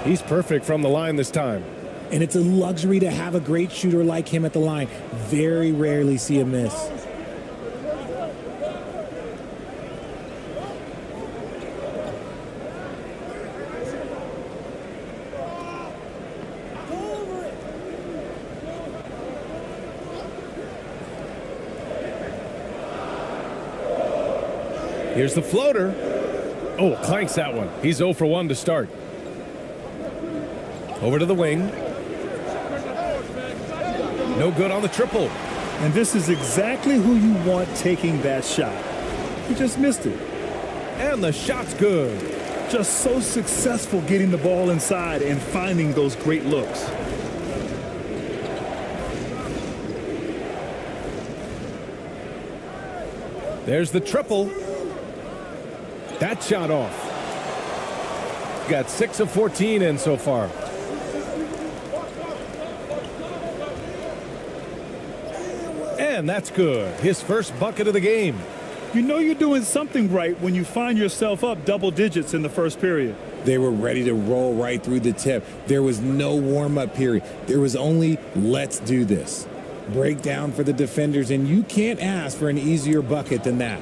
He's perfect from the line this time. And it's a luxury to have a great shooter like him at the line. Very rarely see a miss. Here's the floater. Oh, clanks that one. He's 0 for 1 to start. Over to the wing. No good on the triple. And this is exactly who you want taking that shot. He just missed it. And the shot's good. Just so successful getting the ball inside and finding those great looks. There's the triple. That shot off. Got 6 of 14 in so far. And that's good. His first bucket of the game. You know you're doing something right when you find yourself up double digits in the first period. They were ready to roll right through the tip. There was no warm-up period. There was only, let's do this. Breakdown for the defenders, and you can't ask for an easier bucket than that.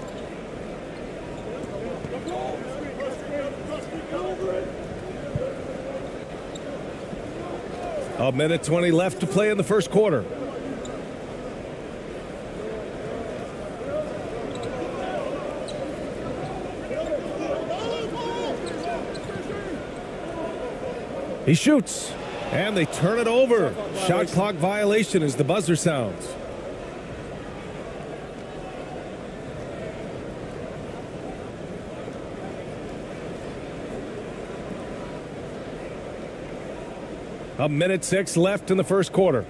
A minute 20 left to play in the first quarter. He shoots, and they turn it over. Shot clock violation as the buzzer sounds. A minute 6 left in the first quarter.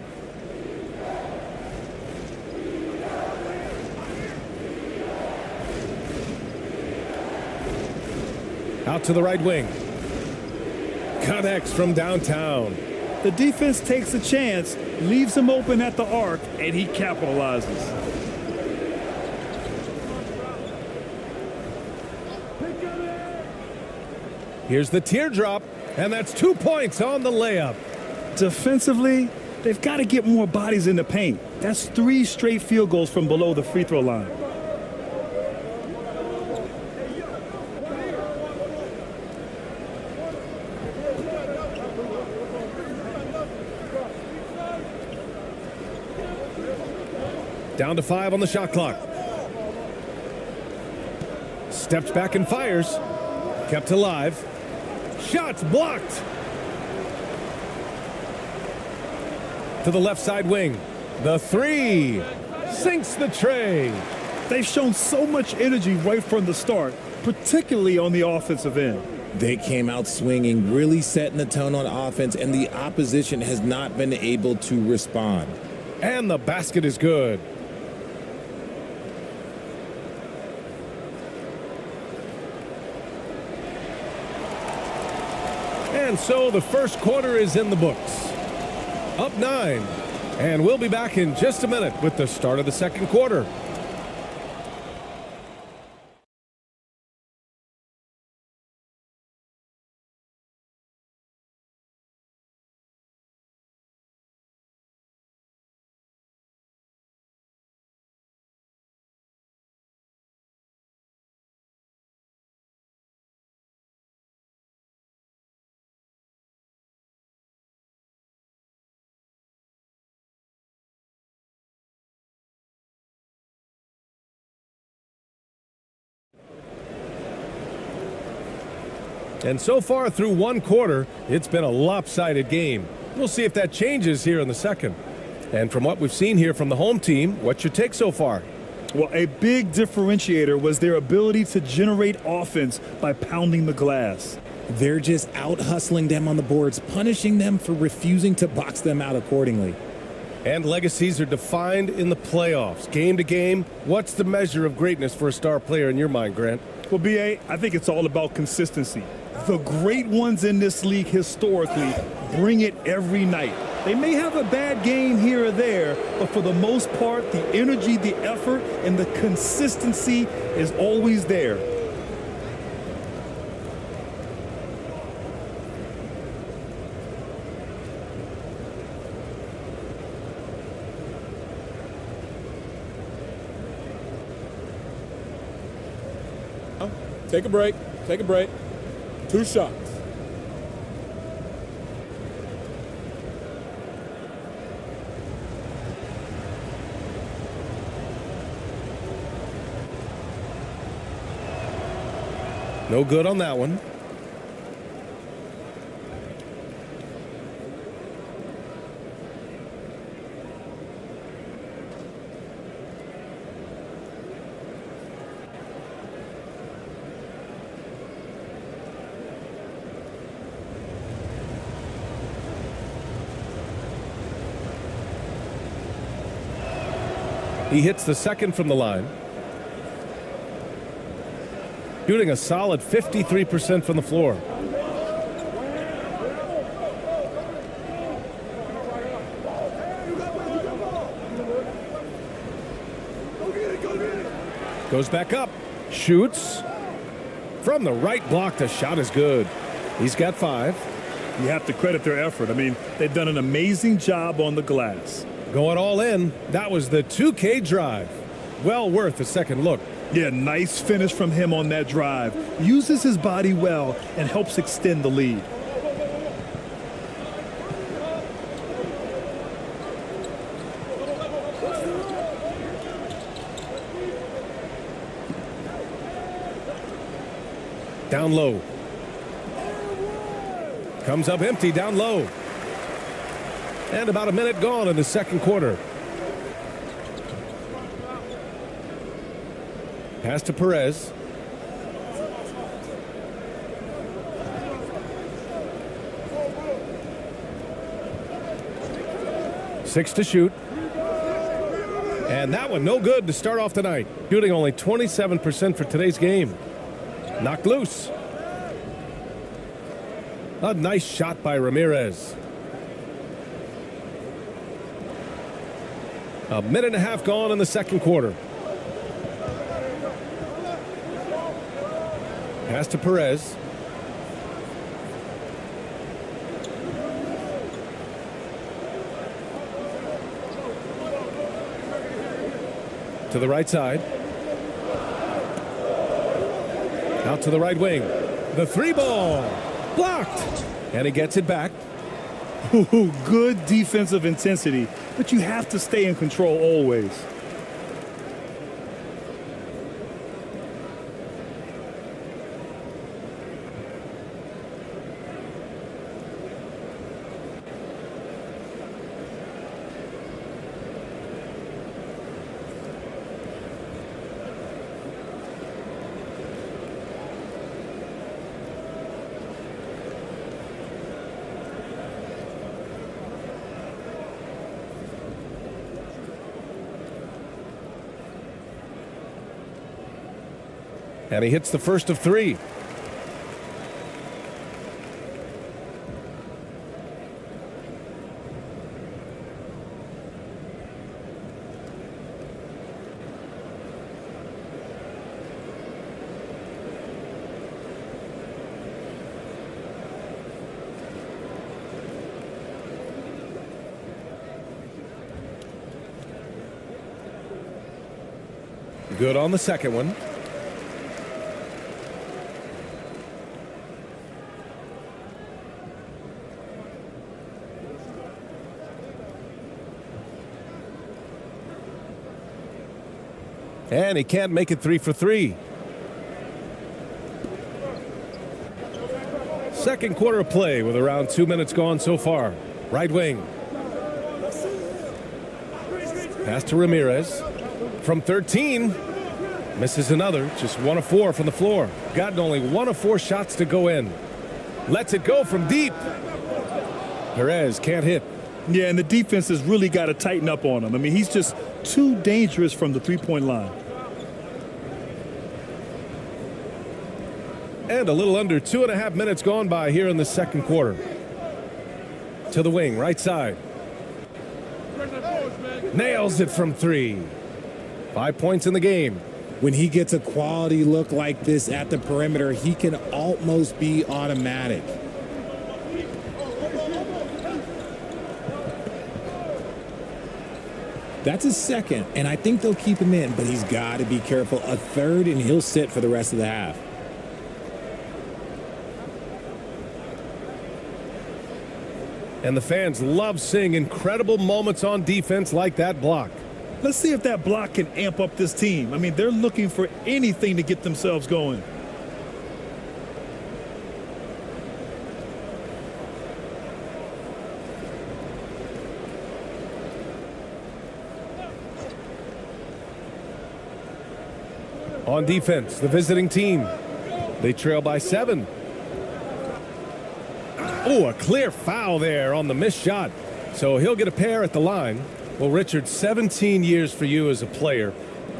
Out to the right wing. Connects from downtown. The defense takes a chance, leaves him open at the arc, and he capitalizes. Here's the teardrop, and that's 2 points on the layup. Defensively, they've got to get more bodies in the paint. That's 3 straight field goals from below the free throw line. Down to 5 on the shot clock. Steps back and fires. Kept alive. Shots blocked. To the left side wing. The 3. Sinks the tray. They've shown so much energy right from the start, particularly on the offensive end. They came out swinging, really setting the tone on offense, and the opposition has not been able to respond. And the basket is good. And so the first quarter is in the books. Up 9. And we'll be back in just a minute with the start of the second quarter. And so far through one quarter, it's been a lopsided game. We'll see if that changes here in the second. And from what we've seen here from the home team, what's your take so far? Well, a big differentiator was their ability to generate offense by pounding the glass. They're just out-hustling them on the boards, punishing them for refusing to box them out accordingly. And legacies are defined in the playoffs. Game to game, what's the measure of greatness for a star player in your mind, Grant? Well, B.A., I think it's all about consistency. The great ones in this league historically bring it every night. They may have a bad game here or there, but for the most part, the energy, the effort, and the consistency is always there. Take a break. Take a break. 2 shots. No good on that one. He hits the second from the line. Shooting a solid 53% from the floor. Goes back up. Shoots. From the right block, the shot is good. He's got 5. You have to credit their effort. I mean, they've done an amazing job on the glass. Going all in. That was the 2K drive. Well worth a second look. Yeah, nice finish from him on that drive. Uses his body well and helps extend the lead. Down low. Comes up empty down low. And about a minute gone in the second quarter. Pass to Perez. Six to shoot. And that one no good to start off the night. Shooting only 27% for today's game. Knocked loose. A nice shot by Ramirez. A minute and a half gone in the second quarter. Pass to Perez. To the right side. Out to the right wing. The 3-ball. Blocked. And he gets it back. Ooh, good defensive intensity, but you have to stay in control always. And he hits the first of 3. Good on the second one. And he can't make it 3 for 3. Second quarter of play with around 2 minutes gone so far. Right wing. Pass to Ramirez. From 13. Misses another. Just 1 of 4 from the floor. Gotten only 1 of 4 shots to go in. Lets it go from deep. Perez can't hit. Yeah, and the defense has really got to tighten up on him. I mean, he's just too dangerous from the three-point line. And a little under 2.5 minutes gone by here in the second quarter. To the wing, right side. Nails it from 3. 5 points in the game. When he gets a quality look like this at the perimeter, he can almost be automatic. That's his second, and I think they'll keep him in, but he's got to be careful. A third, and he'll sit for the rest of the half. And the fans love seeing incredible moments on defense like that block. Let's see if that block can amp up this team. I mean, they're looking for anything to get themselves going. On defense, the visiting team. They trail by 7. Oh, a clear foul there on the missed shot. So he'll get a pair at the line. Well, Richard, 17 years for you as a player.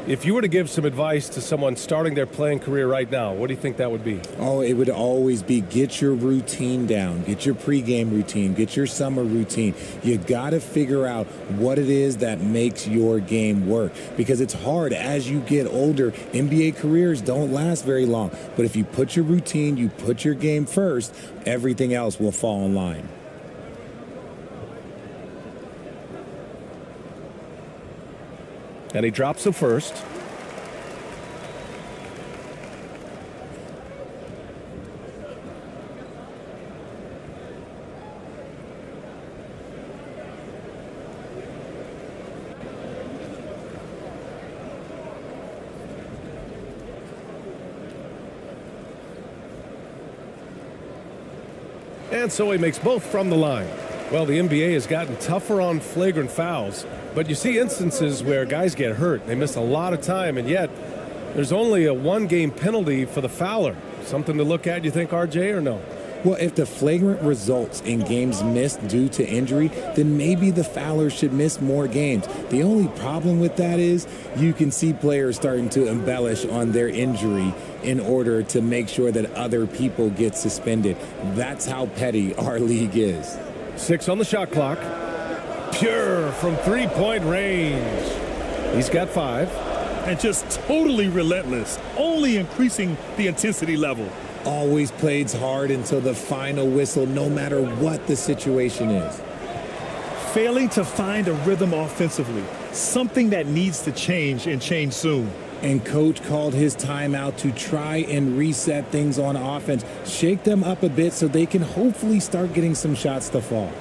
If you were to give some advice to someone starting their playing career right now, what do you think that would be? Oh, it would always be get your routine down. Get your pregame routine. Get your summer routine. You got to figure out what it is that makes your game work. Because it's hard as you get older. NBA careers don't last very long. But if you put your routine, you put your game first, everything else will fall in line. And he drops the first. And so he makes both from the line. Well, the NBA has gotten tougher on flagrant fouls, but you see instances where guys get hurt. They miss a lot of time, and yet there's only a 1-game penalty for the fouler. Something to look at, you think, RJ, or no? Well, if the flagrant results in games missed due to injury, then maybe the fouler should miss more games. The only problem with that is you can see players starting to embellish on their injury in order to make sure that other people get suspended. That's how petty our league is. 6 on the shot clock. Pure from 3-point range. He's got 5. and just totally relentless, only increasing the intensity level. Always plays hard until the final whistle, no matter what the situation is. Failing to find a rhythm offensively, something that needs to change and change soon. And coach called his timeout to try and reset things on offense, shake them up a bit so they can hopefully start getting some shots to fall.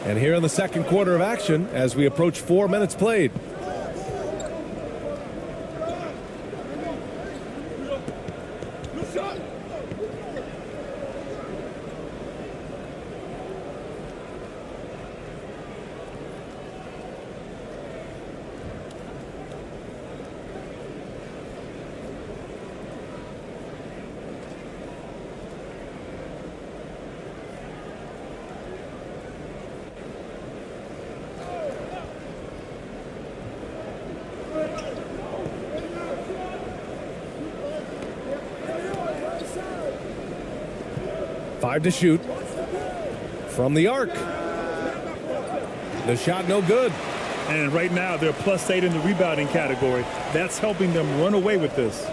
And here in the second quarter of action, as we approach 4 minutes played. Five to shoot from the arc. The shot no good. And right now they're +8 in the rebounding category. That's helping them run away with this.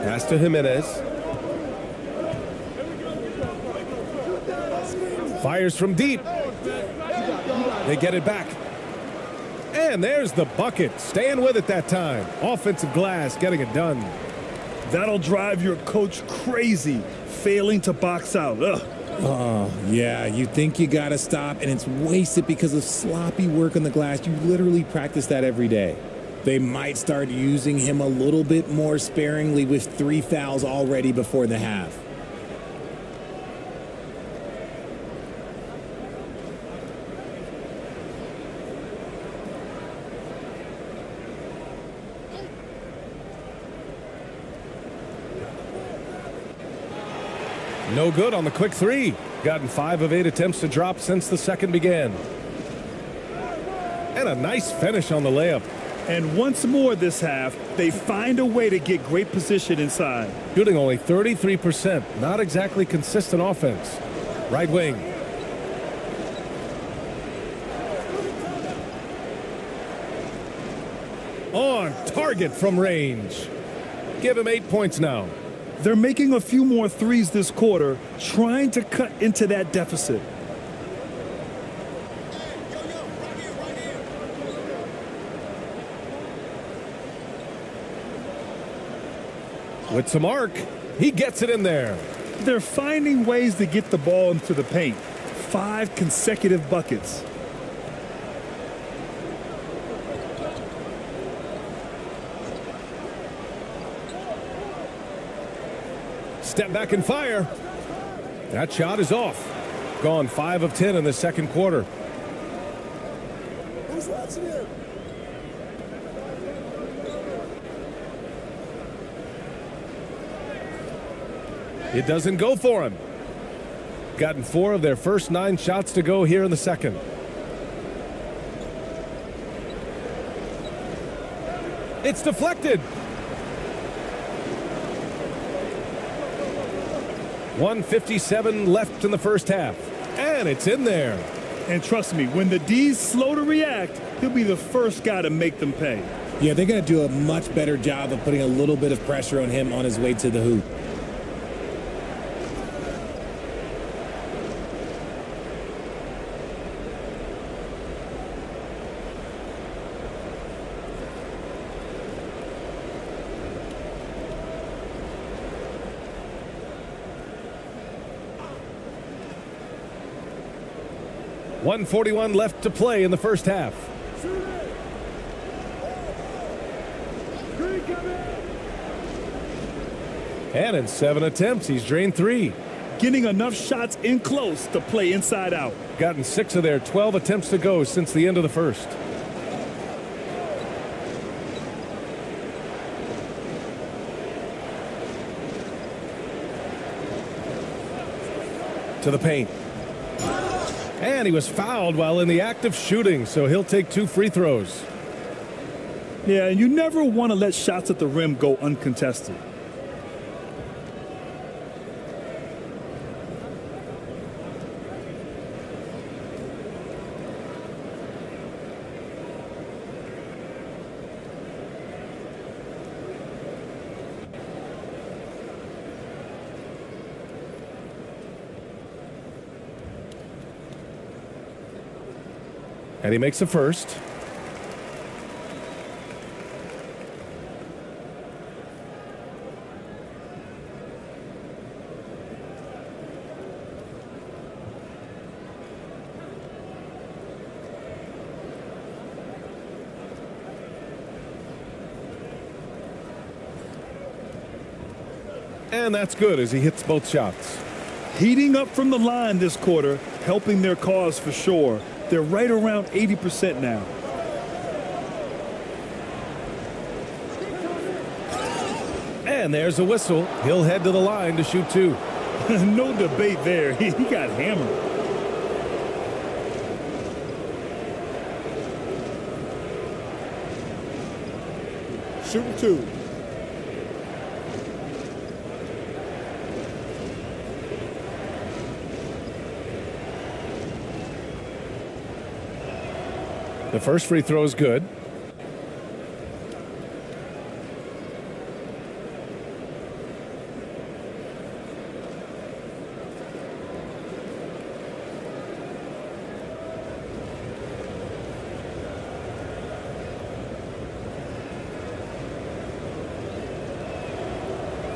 Pass to Jimenez. Fires from deep. They get it back. And there's the bucket. Staying with it that time. Offensive glass getting it done. That'll drive your coach crazy, failing to box out. Ugh. Oh, yeah, you think you got to stop, and it's wasted because of sloppy work on the glass. You literally practice that every day. They might start using him a little bit more sparingly with 3 fouls already before the half. No good on the quick three. Gotten 5 of 8 attempts to drop since the second began. And a nice finish on the layup. And once more this half, they find a way to get great position inside. Shooting only 33%. Not exactly consistent offense. Right wing. On target from range. Give him 8 points now. They're making a few more threes this quarter, trying to cut into that deficit. With some arc, he gets it in there. They're finding ways to get the ball into the paint. 5 consecutive buckets. Step back and fire. That shot is off. Gone 5 of 10 in the second quarter. Who's watching him? It doesn't go for him. Gotten 4 of their first 9 shots to go here in the second. It's deflected. 1:57 left in the first half. And it's in there. And trust me, when the D's slow to react, he'll be the first guy to make them pay. Yeah, they're going to do a much better job of putting a little bit of pressure on him on his way to the hoop. .141 left to play in the first half. And in 7 attempts, he's drained 3. Getting enough shots in close to play inside out. Gotten 6 of their 12 attempts to go since the end of the first. To the paint. And he was fouled while in the act of shooting, so he'll take 2 free throws. Yeah, and you never want to let shots at the rim go uncontested. And he makes the first. And that's good as he hits both shots. Heating up from the line this quarter, helping their cause for sure. They're right around 80% now. And there's a whistle. He'll head to the line to shoot 2. No debate there. He got hammered. Shooting 2. The first free throw is good.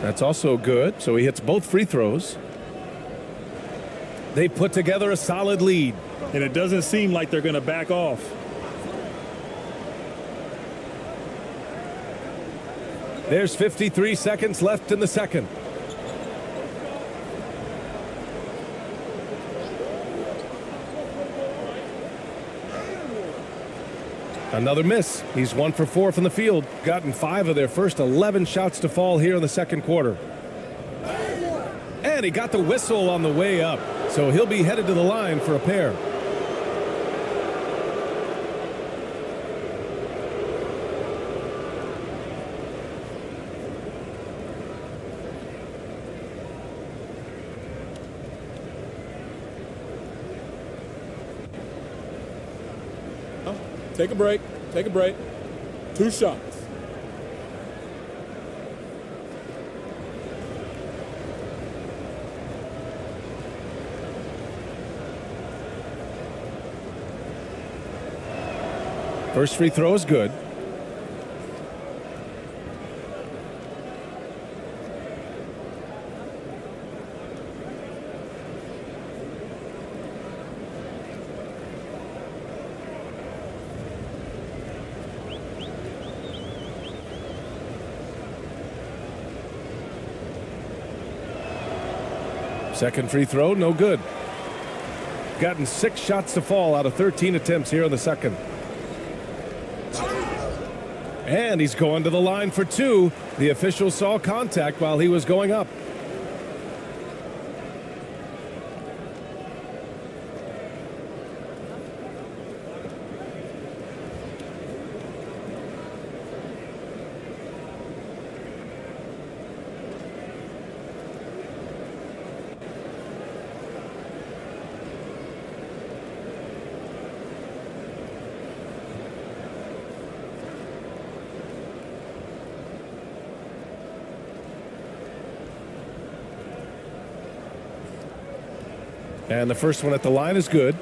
That's also good, so he hits both free throws. They put together a solid lead. And it doesn't seem like they're going to back off. There's 53 seconds left in the second. Another miss. He's 1 for 4 from the field. Gotten 5 of their first 11 shots to fall here in the second quarter. And he got the whistle on the way up, so he'll be headed to the line for a pair. Take a break. Take a break. 2 shots. First free throw is good. Second free throw, no good. Gotten 6 shots to fall out of 13 attempts here in the second. And he's going to the line for 2. The official saw contact while he was going up. And the first one at the line is good.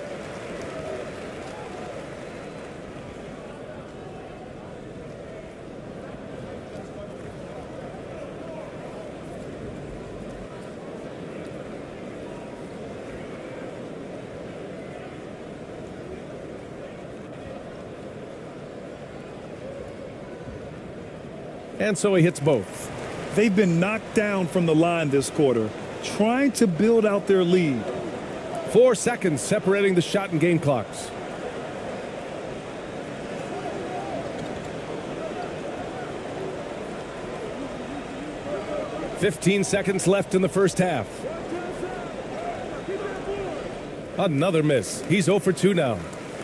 And so he hits both. They've been knocked down from the line this quarter, trying to build out their lead. 4 seconds separating the shot and game clocks. "15 seconds left in the first half." Another miss. He's 0 for 2 now.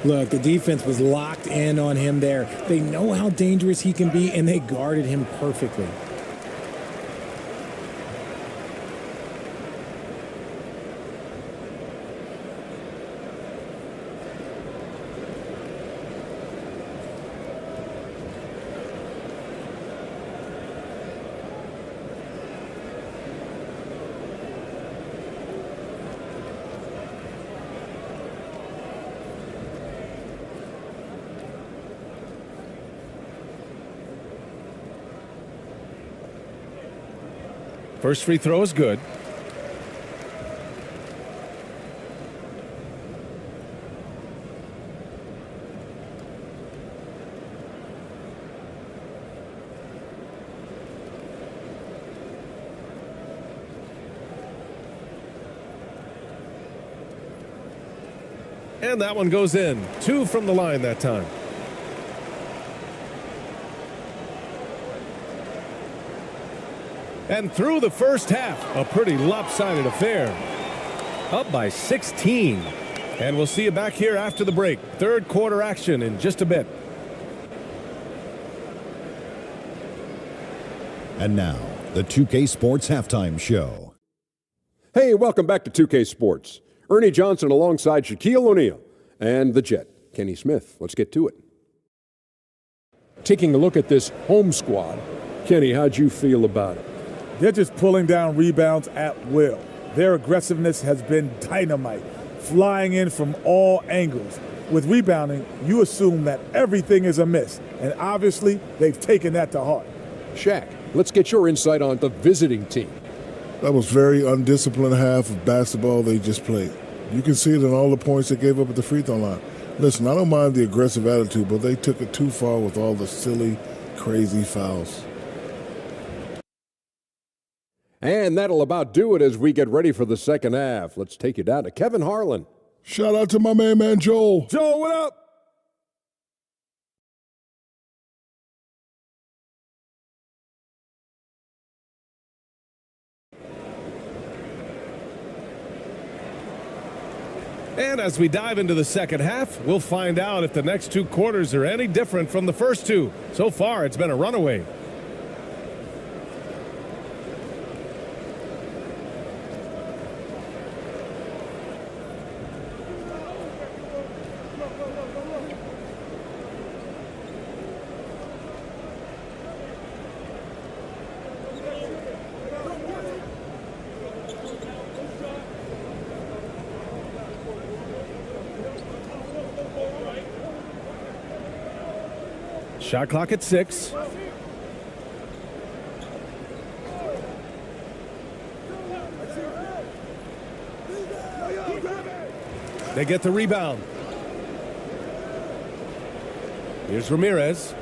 Look, the defense was locked in on him there. They know how dangerous he can be, and they guarded him perfectly. First free throw is good. And that one goes in. 2 from the line that time. And through the first half, a pretty lopsided affair. Up by 16. And we'll see you back here after the break. Third quarter action in just a bit. And now, the 2K Sports Halftime Show. Hey, welcome back to 2K Sports. Ernie Johnson alongside Shaquille O'Neal and the Jet, Kenny Smith. Let's get to it. Taking a look at this home squad. Kenny, how'd you feel about it? They're just pulling down rebounds at will. Their aggressiveness has been dynamite, flying in from all angles. With rebounding, you assume that everything is a miss, and obviously they've taken that to heart. Shaq, let's get your insight on the visiting team. That was very undisciplined half of basketball they just played. You can see it in all the points they gave up at the free throw line. Listen, I don't mind the aggressive attitude, but they took it too far with all the silly, crazy fouls. And that'll about do it as we get ready for the second half. Let's take you down to Kevin Harlan. Shout out to my man Joel. Joel, what up? And as we dive into the second half, we'll find out if the next 2 quarters are any different from the first 2. So far, it's been a runaway. Shot clock at 6. They get the rebound. Here's Ramirez.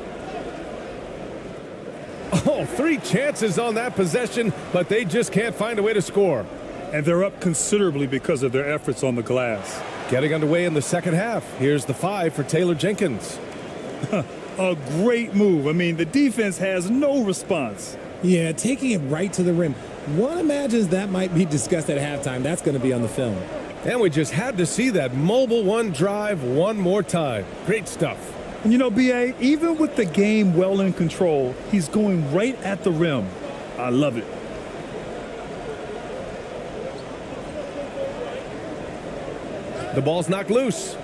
Oh, 3 chances on that possession, but they just can't find a way to score. And they're up considerably because of their efforts on the glass. Getting underway in the second half. Here's the 5 for Taylor Jenkins. A great move. I mean, the defense has no response. Yeah, taking it right to the rim. One imagines that might be discussed at halftime. That's going to be on the film. And we just had to see that mobile one drive one more time. Great stuff. And you know, B.A., even with the game well in control, he's going right at the rim. I love it. The ball's knocked loose.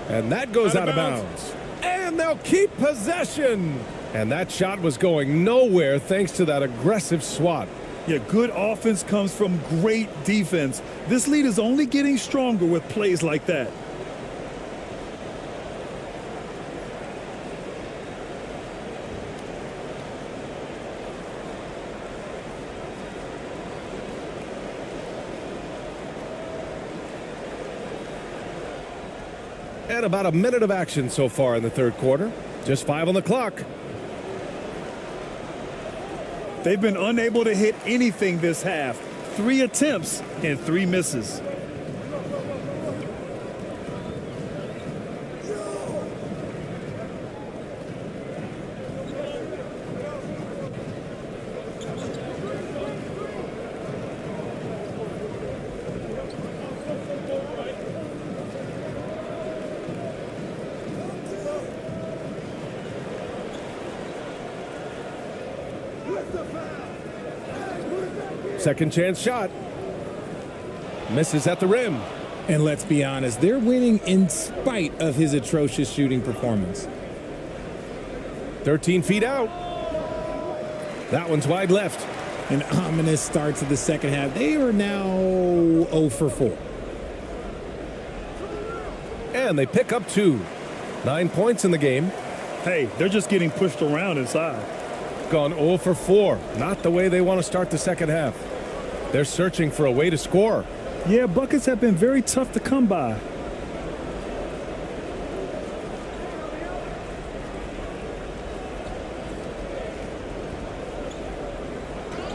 And that goes out of bounds. And they'll keep possession. And that shot was going nowhere thanks to that aggressive swat. Yeah, good offense comes from great defense. This lead is only getting stronger with plays like that. And about a minute of action so far in the third quarter. Just 5 on the clock. They've been unable to hit anything this half. 3 attempts and 3 misses. Second chance shot. Misses at the rim. And let's be honest, they're winning in spite of his atrocious shooting performance. 13 feet out. That one's wide left. An ominous start to the second half. They are now 0 for 4. And they pick up 2. 9 points in the game. Hey, they're just getting pushed around inside. Gone 0 for 4. Not the way they want to start the second half. They're searching for a way to score. Yeah, buckets have been very tough to come by.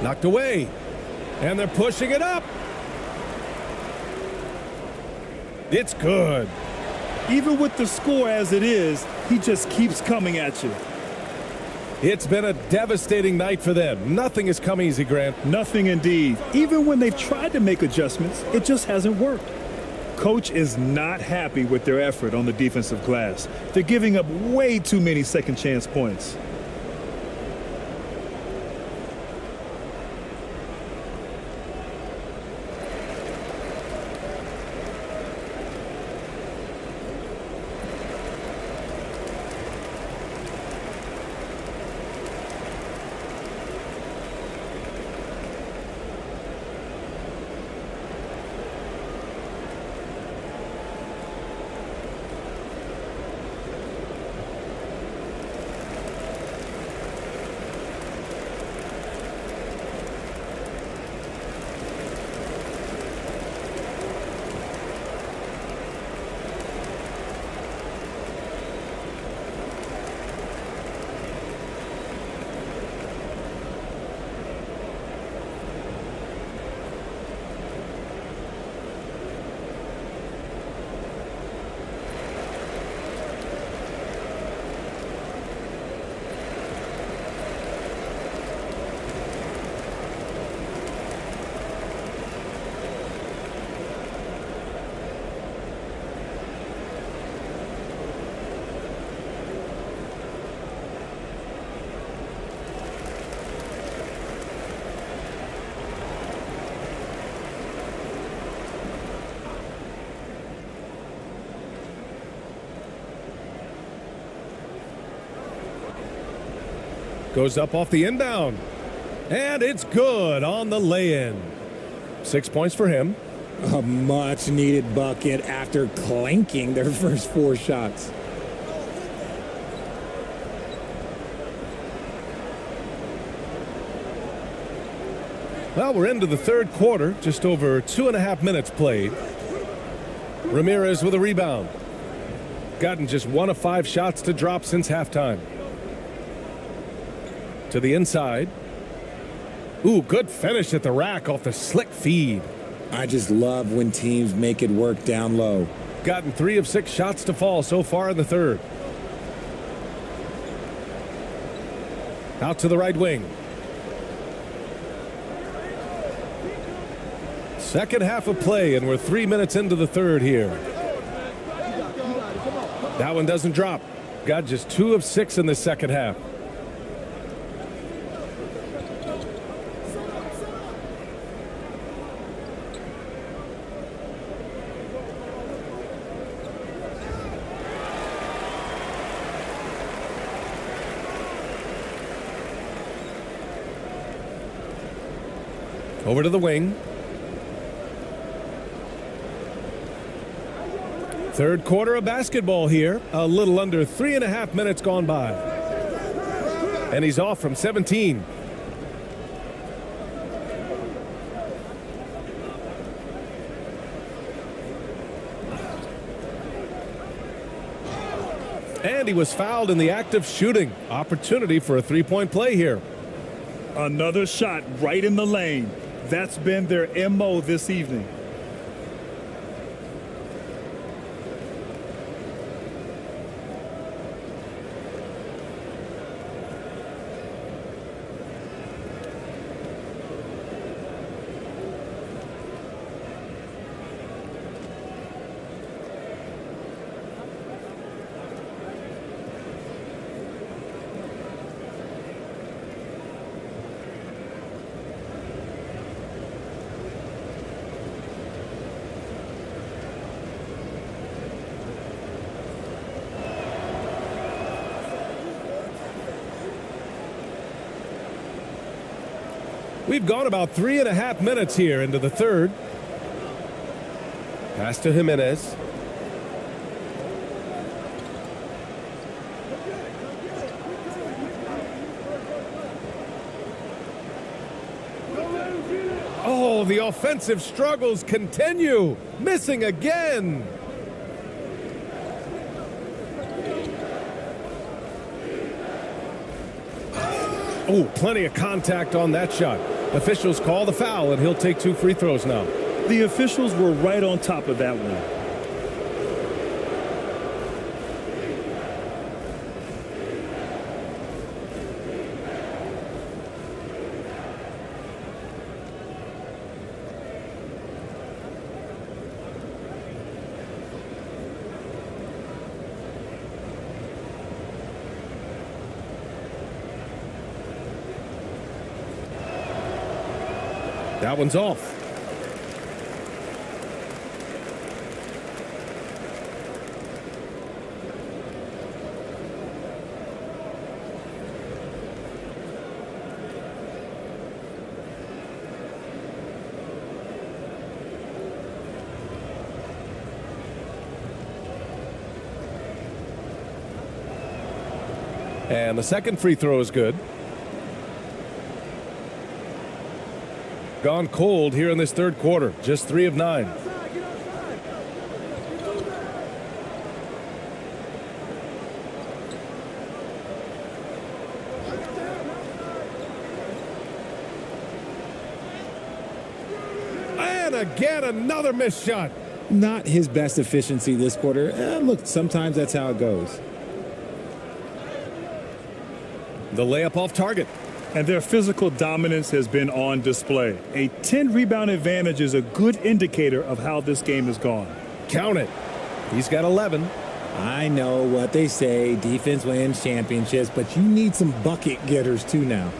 Knocked away. And they're pushing it up. It's good. Even with the score as it is, he just keeps coming at you. It's been a devastating night for them. Nothing has come easy, Grant. Nothing indeed. Even when they've tried to make adjustments, it just hasn't worked. Coach is not happy with their effort on the defensive glass. They're giving up way too many second chance points. Goes up off the inbound. And it's good on the lay-in. 6 points for him. A much-needed bucket after clanking their first 4 shots. Well, we're into the third quarter. Just over 2.5 minutes played. Ramirez with a rebound. Gotten just 1 of 5 shots to drop since halftime. To the inside. Ooh, good finish at the rack off the slick feed. I just love when teams make it work down low. Gotten 3 of 6 shots to fall so far in the third. Out to the right wing. Second half of play, and we're 3 minutes into the third here. That one doesn't drop. Got just 2 of 6 in the second half. Over to the wing. Third quarter of basketball here. A little under 3.5 minutes gone by. And he's off from 17. And he was fouled in the act of shooting. Opportunity for a three-point play here. Another shot right in the lane. That's been their MO this evening. We've gone about 3.5 minutes here into the third. Pass to Jimenez. Oh, the offensive struggles continue. Missing again. Oh, plenty of contact on that shot. Officials call the foul, and he'll take 2 free throws now. The officials were right on top of that one. That one's off. And the second free throw is good. Gone cold here in this third quarter. Just 3 of 9. And again, another missed shot. Not his best efficiency this quarter. Look, sometimes that's how it goes. The layup off target. And their physical dominance has been on display. A 10-rebound advantage is a good indicator of how this game has gone. Count it. He's got 11. I know what they say, defense wins championships, but you need some bucket getters too now.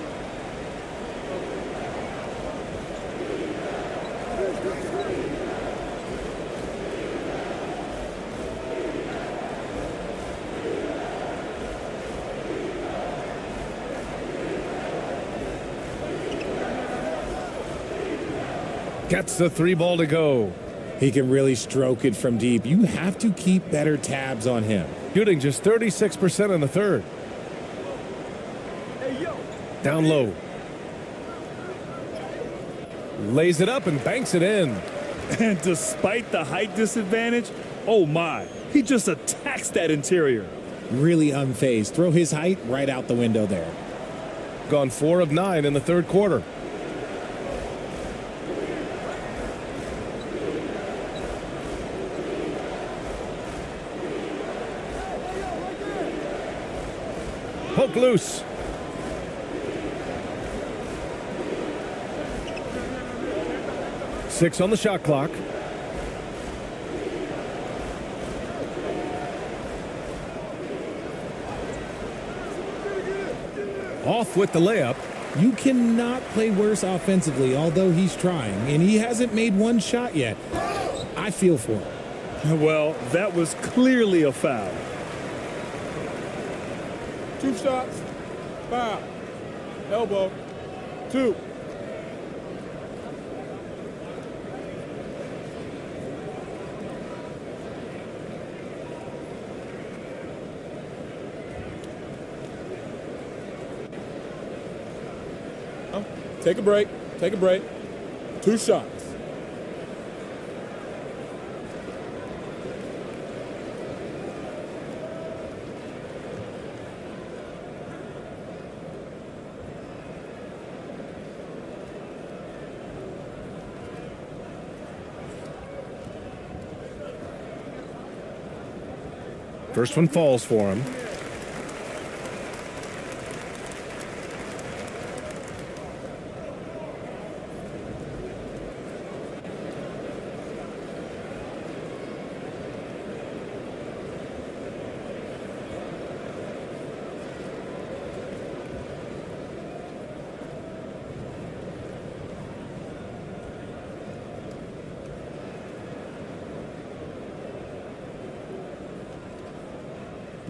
Gets the 3 ball to go. He can really stroke it from deep. You have to keep better tabs on him. Shooting just 36% in the third. Down low. Lays it up and banks it in. And despite the height disadvantage, oh my, he just attacks that interior. Really unfazed. Throw his height right out the window there. Gone 4 of 9 in the third quarter. Poke loose. Six on the shot clock. Off with the layup. You cannot play worse offensively, although he's trying, and he hasn't made one shot yet. I feel for him. Well, that was clearly a foul. 2 shots, foul, elbow, 2. Take a break. Take a break. 2 shots. First one falls for him.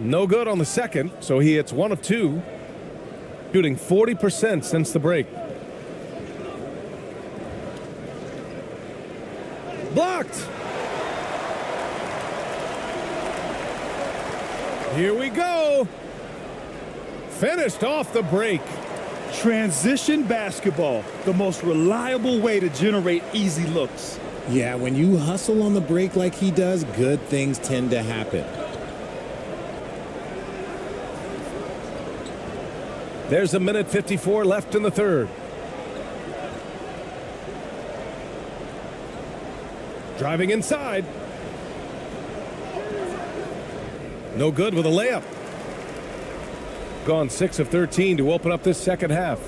No good on the second, so he hits 1 of 2, shooting 40% since the break. Blocked! Here we go! Finished off the break. Transition basketball, the most reliable way to generate easy looks. Yeah, when you hustle on the break like he does, good things tend to happen. There's a minute 54 left in the third. Driving inside. No good with a layup. Gone 6 of 13 to open up this second half.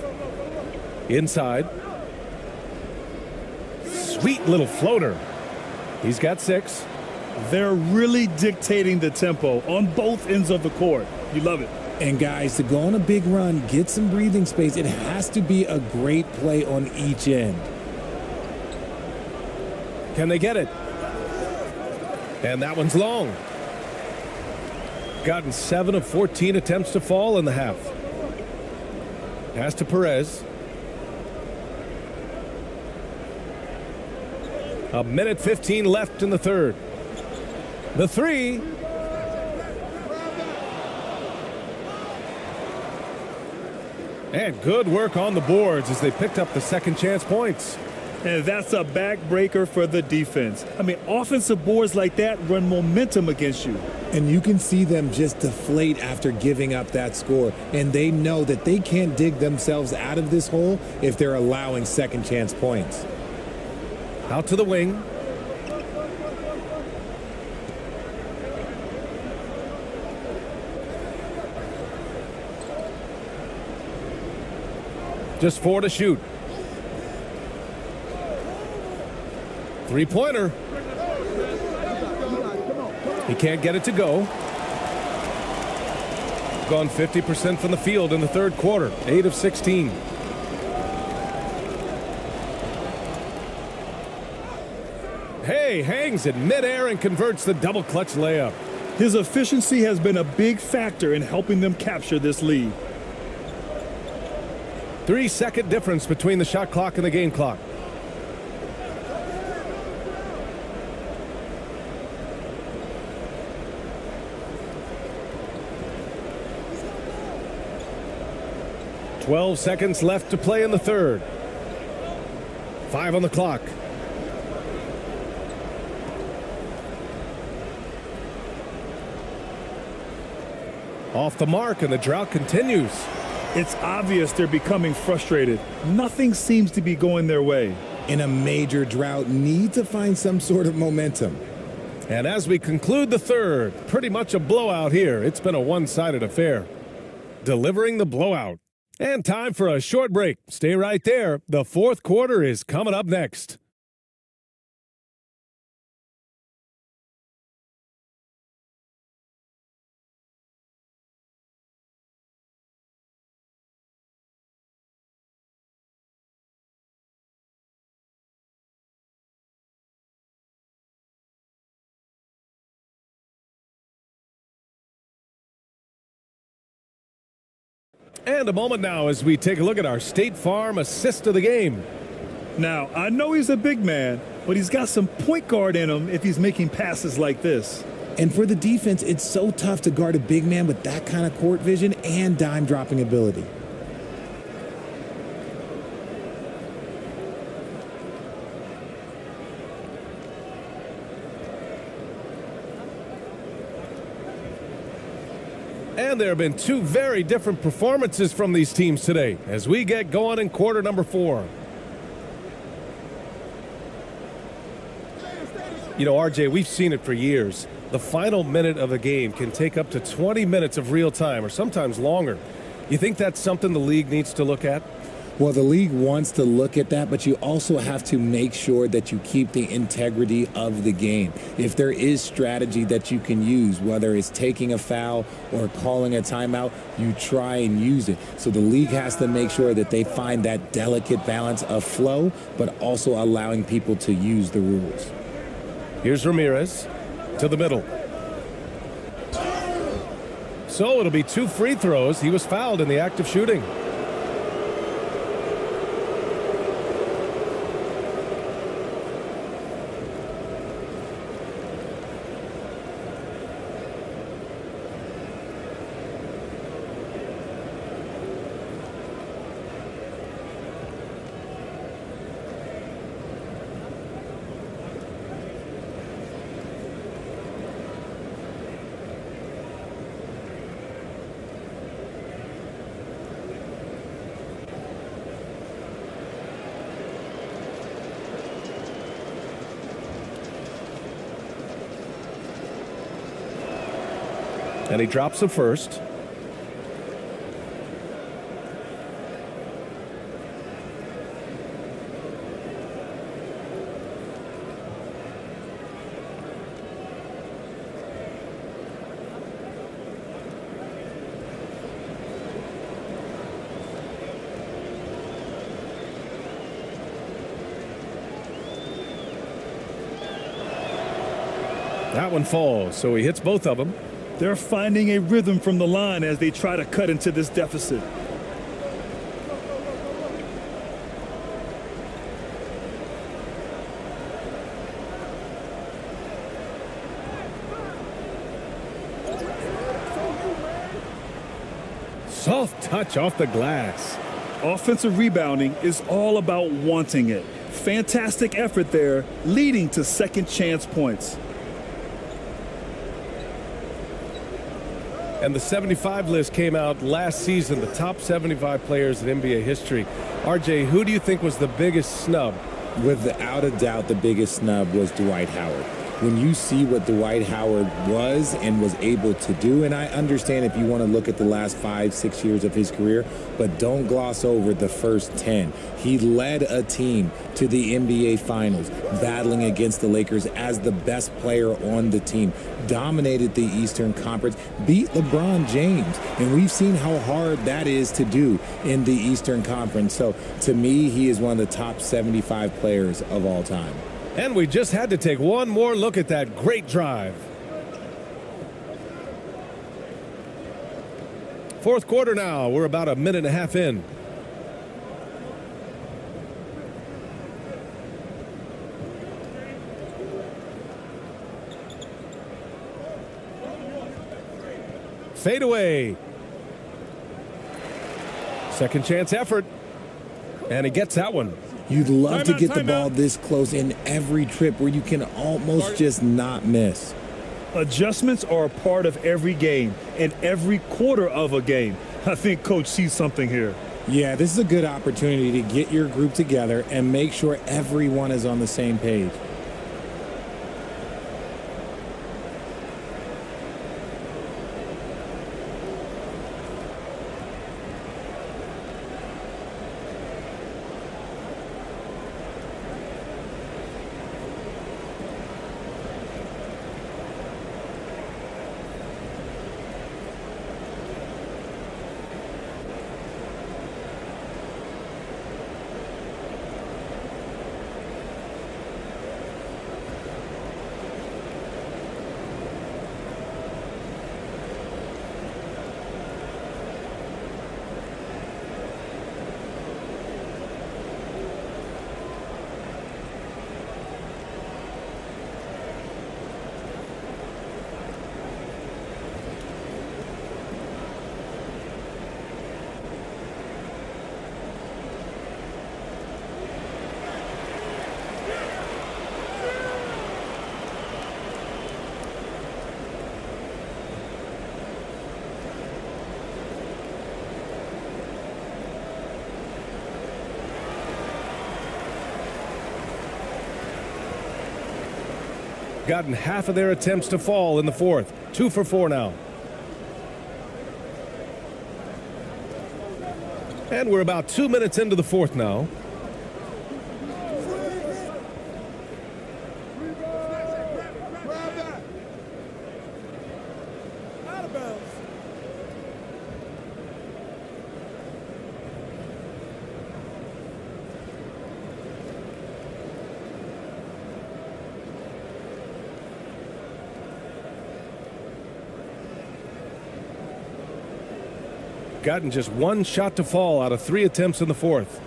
Inside. Sweet little floater. He's got 6. They're really dictating the tempo on both ends of the court. You love it. And guys, to go on a big run, get some breathing space, it has to be a great play on each end. Can they get it? And that one's long. Gotten 7 of 14 attempts to fall in the half. Pass to Perez. A minute 15 left in the third. The 3. And good work on the boards as they picked up the second chance points. And that's a backbreaker for the defense. I mean, offensive boards like that run momentum against you. And you can see them just deflate after giving up that score. And they know that they can't dig themselves out of this hole if they're allowing second chance points. Out to the wing. Just 4 to shoot. 3-pointer. He can't get it to go. Gone 50% from the field in the third quarter. 8 of 16. Hey, hangs in midair and converts the double clutch layup. His efficiency has been a big factor in helping them capture this lead. 3-second difference between the shot clock and the game clock. $12 left to play in the third. 5 on the clock. Off the mark, and the drought continues. It's obvious they're becoming frustrated. Nothing seems to be going their way. In a major drought, need to find some sort of momentum. And as we conclude the third, pretty much a blowout here. It's been a one-sided affair. Delivering the blowout. And time for a short break. Stay right there. The fourth quarter is coming up next. And a moment now as we take a look at our State Farm assist of the game. Now, I know he's a big man, but he's got some point guard in him if he's making passes like this. And for the defense, it's so tough to guard a big man with that kind of court vision and dime dropping ability. And there have been two very different performances from these teams today as we get going in quarter number 4. You know, RJ, we've seen it for years. The final minute of a game can take up to 20 minutes of real time or sometimes longer. You think that's something the league needs to look at? Well, the league wants to look at that, but you also have to make sure that you keep the integrity of the game. If there is strategy that you can use, whether it's taking a foul or calling a timeout, you try and use it. So the league has to make sure that they find that delicate balance of flow, but also allowing people to use the rules. Here's Ramirez to the middle. So it'll be 2 free throws. He was fouled in the act of shooting. And he drops the first. That one falls, so he hits both of them. They're finding a rhythm from the line as they try to cut into this deficit. Soft touch off the glass. Offensive rebounding is all about wanting it. Fantastic effort there, leading to second chance points. And the 75 list came out last season, the top 75 players in NBA history. RJ, who do you think was the biggest snub? Without a doubt, the biggest snub was Dwight Howard. When you see what Dwight Howard was and was able to do, and I understand if you want to look at the last 5-6 years of his career, but don't gloss over the first 10. He led a team to the NBA Finals, battling against the Lakers as the best player on the team, dominated the Eastern Conference, beat LeBron James, and we've seen how hard that is to do in the Eastern Conference. So to me, he is one of the top 75 players of all time. And we just had to take one more look at that great drive. Fourth quarter now. We're about a minute and a half in. Fade away. Second chance effort. And he gets that one. You'd love to get the ball this close in every trip where you can almost just not miss. Adjustments are a part of every game and every quarter of a game. I think Coach sees something here. Yeah, this is a good opportunity to get your group together and make sure everyone is on the same page. gotten half of their attempts to fall in the fourth. 2 for 4 now. And we're about 2 minutes into the fourth now. Gotten just 1 shot to fall out of 3 attempts in the fourth.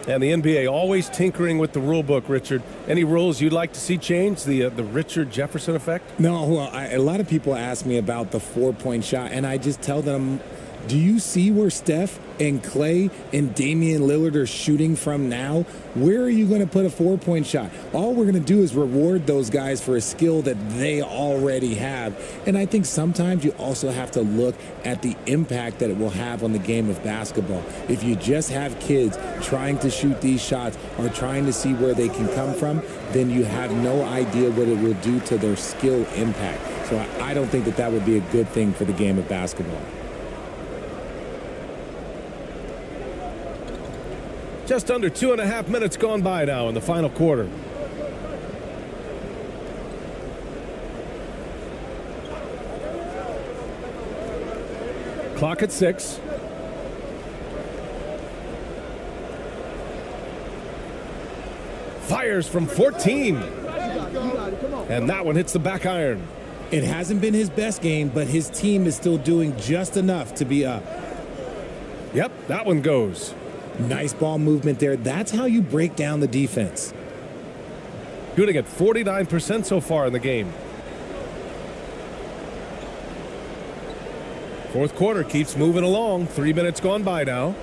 And the NBA always tinkering with the rule book, Richard. Any rules you'd like to see changed? The Richard Jefferson effect? No, well, a lot of people ask me about the 4-point shot, and I just tell them, do you see where Steph and Clay and Damian Lillard are shooting from now? Where are you going to put a 4-point shot? All we're going to do is reward those guys for a skill that they already have. And I think sometimes you also have to look at the impact that it will have on the game of basketball. If you just have kids trying to shoot these shots or trying to see where they can come from, then you have no idea what it will do to their skill impact. So I don't think that that would be a good thing for the game of basketball. Just under 2.5 minutes gone by now in the final quarter. Clock at 6. Fires from 14. And that one hits the back iron. It hasn't been his best game, but his team is still doing just enough to be up. Yep, that one goes. Nice ball movement there. That's how you break down the defense. Shooting at 49% so far in the game. Fourth quarter keeps moving along. 3 minutes gone by now.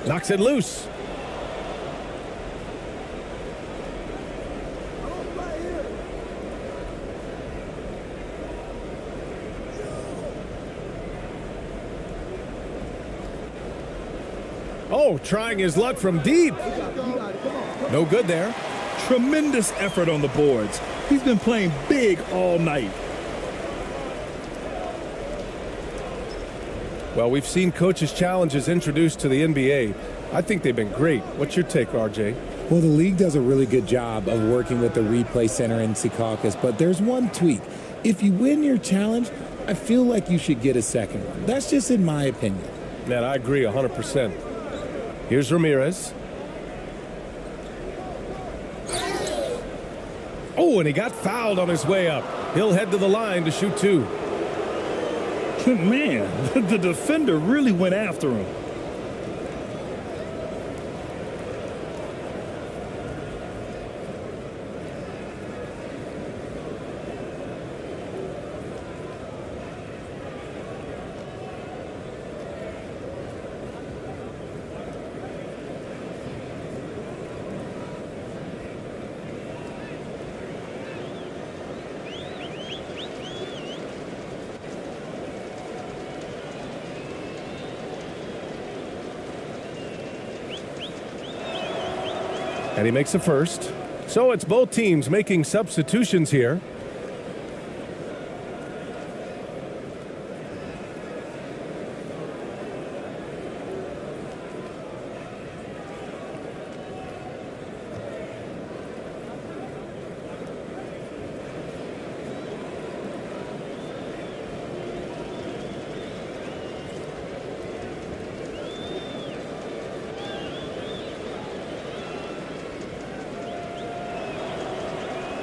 Knocks it loose. Oh, trying his luck from deep. No good there. Tremendous effort on the boards. He's been playing big all night. Well, we've seen coaches' challenges introduced to the NBA. I think they've been great. What's your take, RJ? Well, the league does a really good job of working with the replay center in Secaucus, but there's one tweak. If you win your challenge, I feel like you should get a second one. That's just in my opinion. Man, I agree 100%. Here's Ramirez. Oh, and he got fouled on his way up. He'll head to the line to shoot 2. Man, the defender really went after him. And he makes the first. So it's both teams making substitutions here.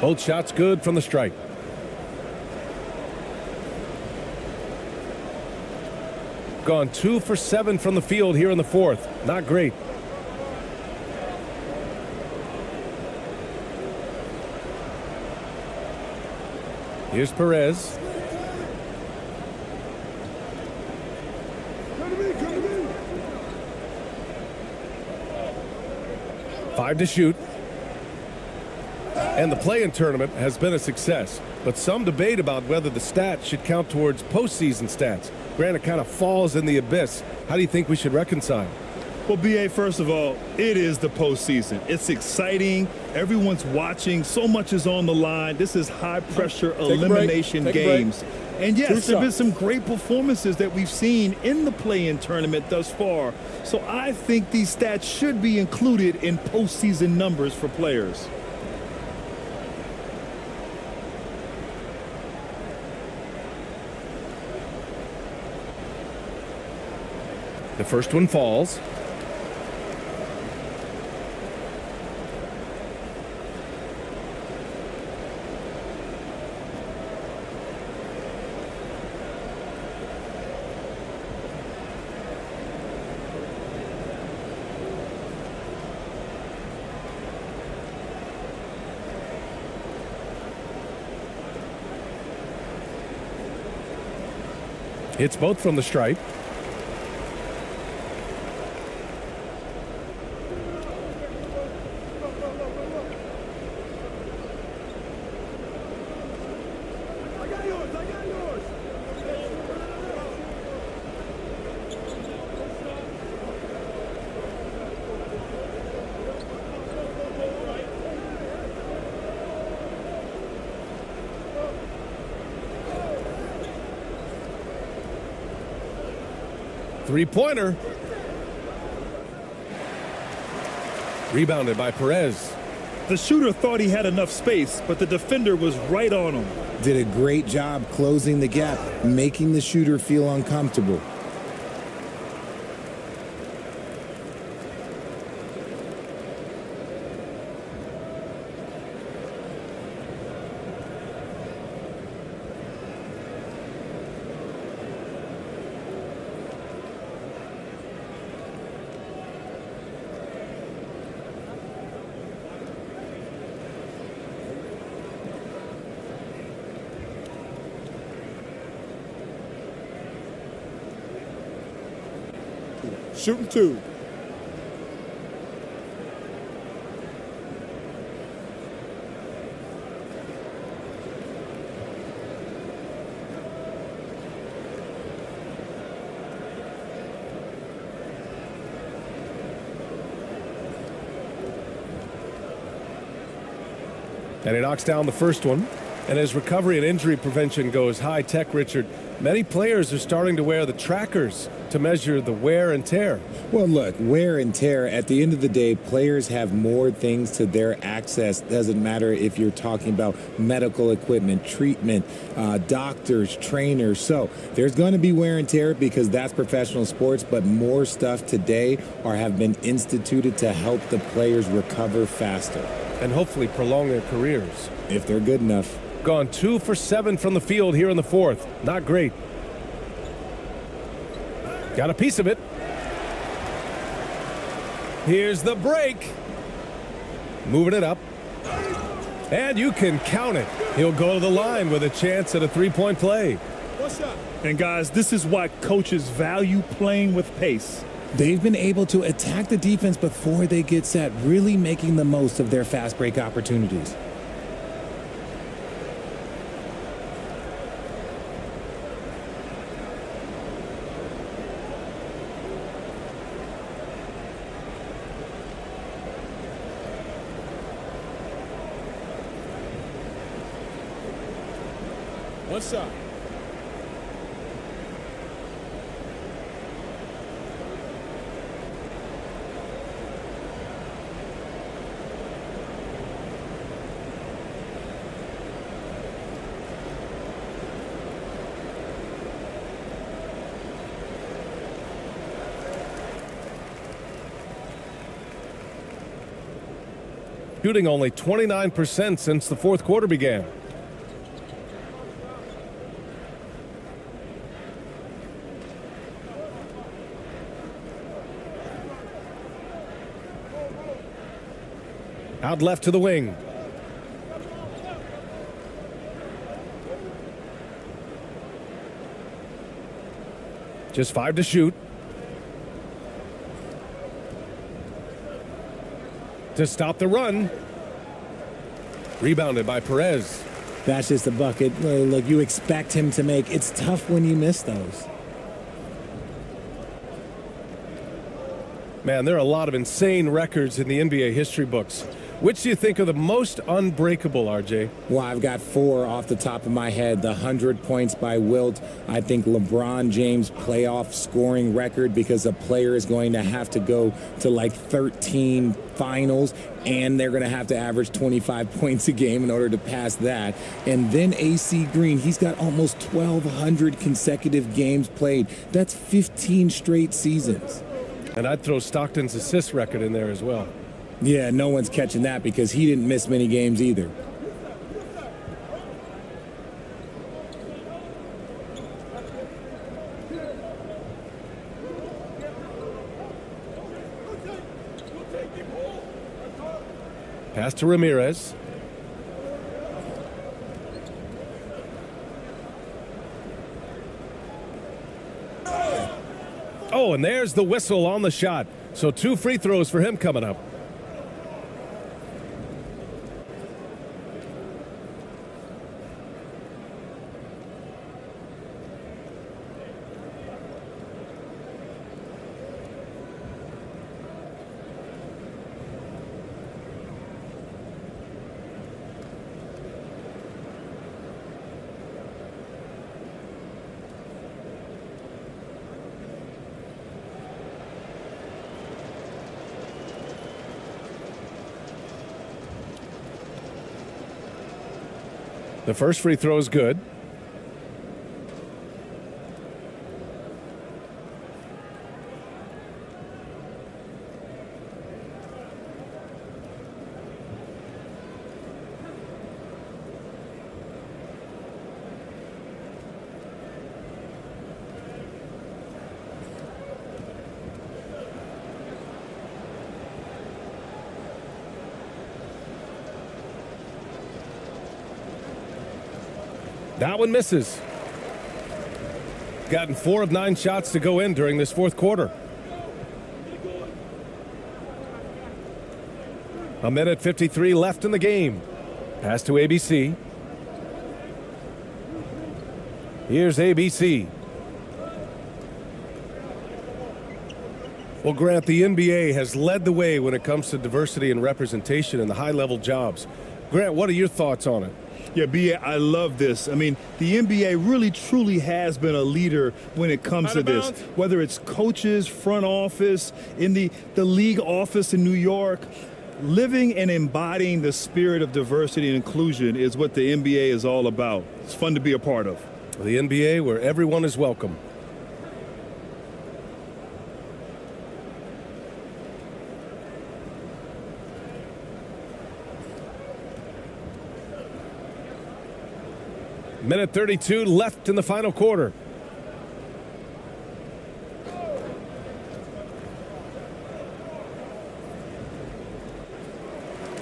Both shots good from the strike. Gone 2 for 7 from the field here in the fourth. Not great. Here's Perez. Five to shoot. And the play-in tournament has been a success, but some debate about whether the stats should count towards postseason stats. Granted, kind of falls in the abyss. How do you think we should reconcile? Well, B.A., first of all, it is the postseason. It's exciting. Everyone's watching. So much is on the line. This is high-pressure elimination games. And yes, there have been some great performances that we've seen in the play-in tournament thus far. So I think these stats should be included in postseason numbers for players. The first one falls. It's both from the stripe. Three-pointer. Rebounded by Perez. The shooter thought he had enough space, but the defender was right on him. Did a great job closing the gap, making the shooter feel uncomfortable. Shooting two. And he knocks down the first one. And as recovery and injury prevention goes high tech, Richard, many players are starting to wear the trackers to measure the wear and tear. Well, look, wear and tear, at the end of the day, players have more things to their access. Doesn't matter if you're talking about medical equipment, treatment, doctors, trainers. So there's going to be wear and tear because that's professional sports, but more stuff today have been instituted to help the players recover faster. And hopefully prolong their careers. If they're good enough. Gone 2 for 7 from the field here in the fourth. Not great. Got a piece of it. Here's the break. Moving it up. And you can count it. He'll go to the line with a chance at a three-point play. And guys, this is why coaches value playing with pace. They've been able to attack the defense before they get set, really making the most of their fast break opportunities. One shot. Shooting only 29% since the fourth quarter began. Out left to the wing. Just 5 to shoot. To stop the run. Rebounded by Perez. That's just a bucket. Look, you expect him to make. It's tough when you miss those. Man, there are a lot of insane records in the NBA history books. Which do you think are the most unbreakable, RJ? Well, I've got 4 off the top of my head. The 100 points by Wilt. I think LeBron James' playoff scoring record, because a player is going to have to go to like 13 finals, and they're going to have to average 25 points a game in order to pass that. And then AC Green, he's got almost 1,200 consecutive games played. That's 15 straight seasons. And I'd throw Stockton's assist record in there as well. Yeah, no one's catching that because he didn't miss many games either. Pass to Ramirez. Oh, and there's the whistle on the shot. So 2 free throws for him coming up. The first free throw is good. That one misses. Gotten 4 of 9 shots to go in during this fourth quarter. A minute 53 left in the game. Pass to ABC. Here's ABC. Well, Grant, the NBA has led the way when it comes to diversity and representation in the high-level jobs. Grant, what are your thoughts on it? Yeah, B.A., I love this. I mean, the NBA really, truly has been a leader when it comes to this. Whether it's coaches, front office, in the league office in New York, living and embodying the spirit of diversity and inclusion is what the NBA is all about. It's fun to be a part of. The NBA where everyone is welcome. Minute 32 left in the final quarter.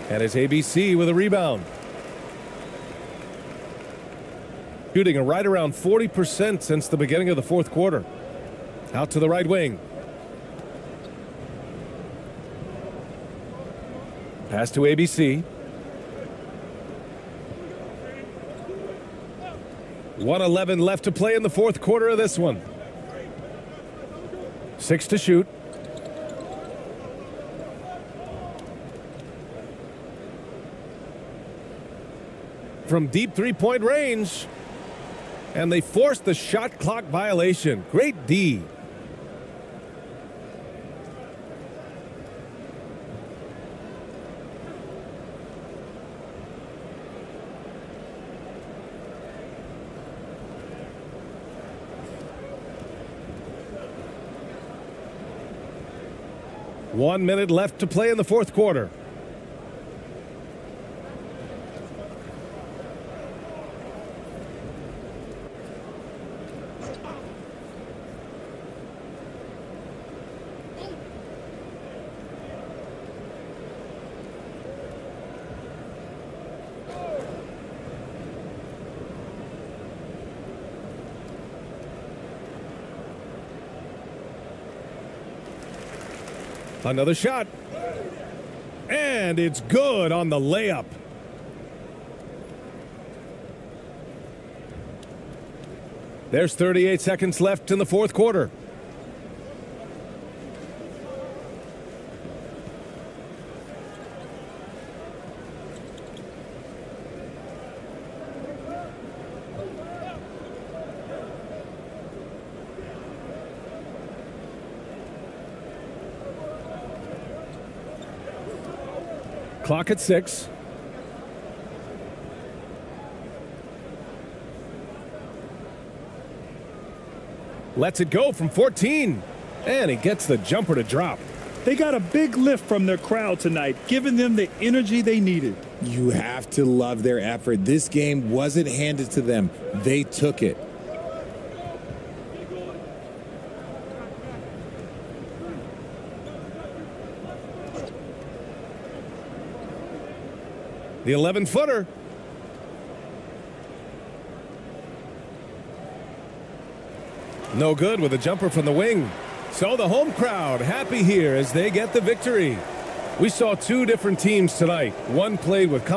And it's ABC with a rebound. Shooting right around 40% since the beginning of the fourth quarter. Out to the right wing. Pass to ABC. 1:11 left to play in the fourth quarter of this one. 6 to shoot. From deep three-point range. And they forced the shot clock violation. Great D. One minute left to play in the fourth quarter. Another shot. And it's good on the layup. There's 38 seconds left in the fourth quarter. Clock at 6. Lets it go from 14. And he gets the jumper to drop. They got a big lift from their crowd tonight, giving them the energy they needed. You have to love their effort. This game wasn't handed to them. They took it. The 11-footer. No good with a jumper from the wing. So the home crowd happy here as they get the victory. We saw two different teams tonight. One played with confidence.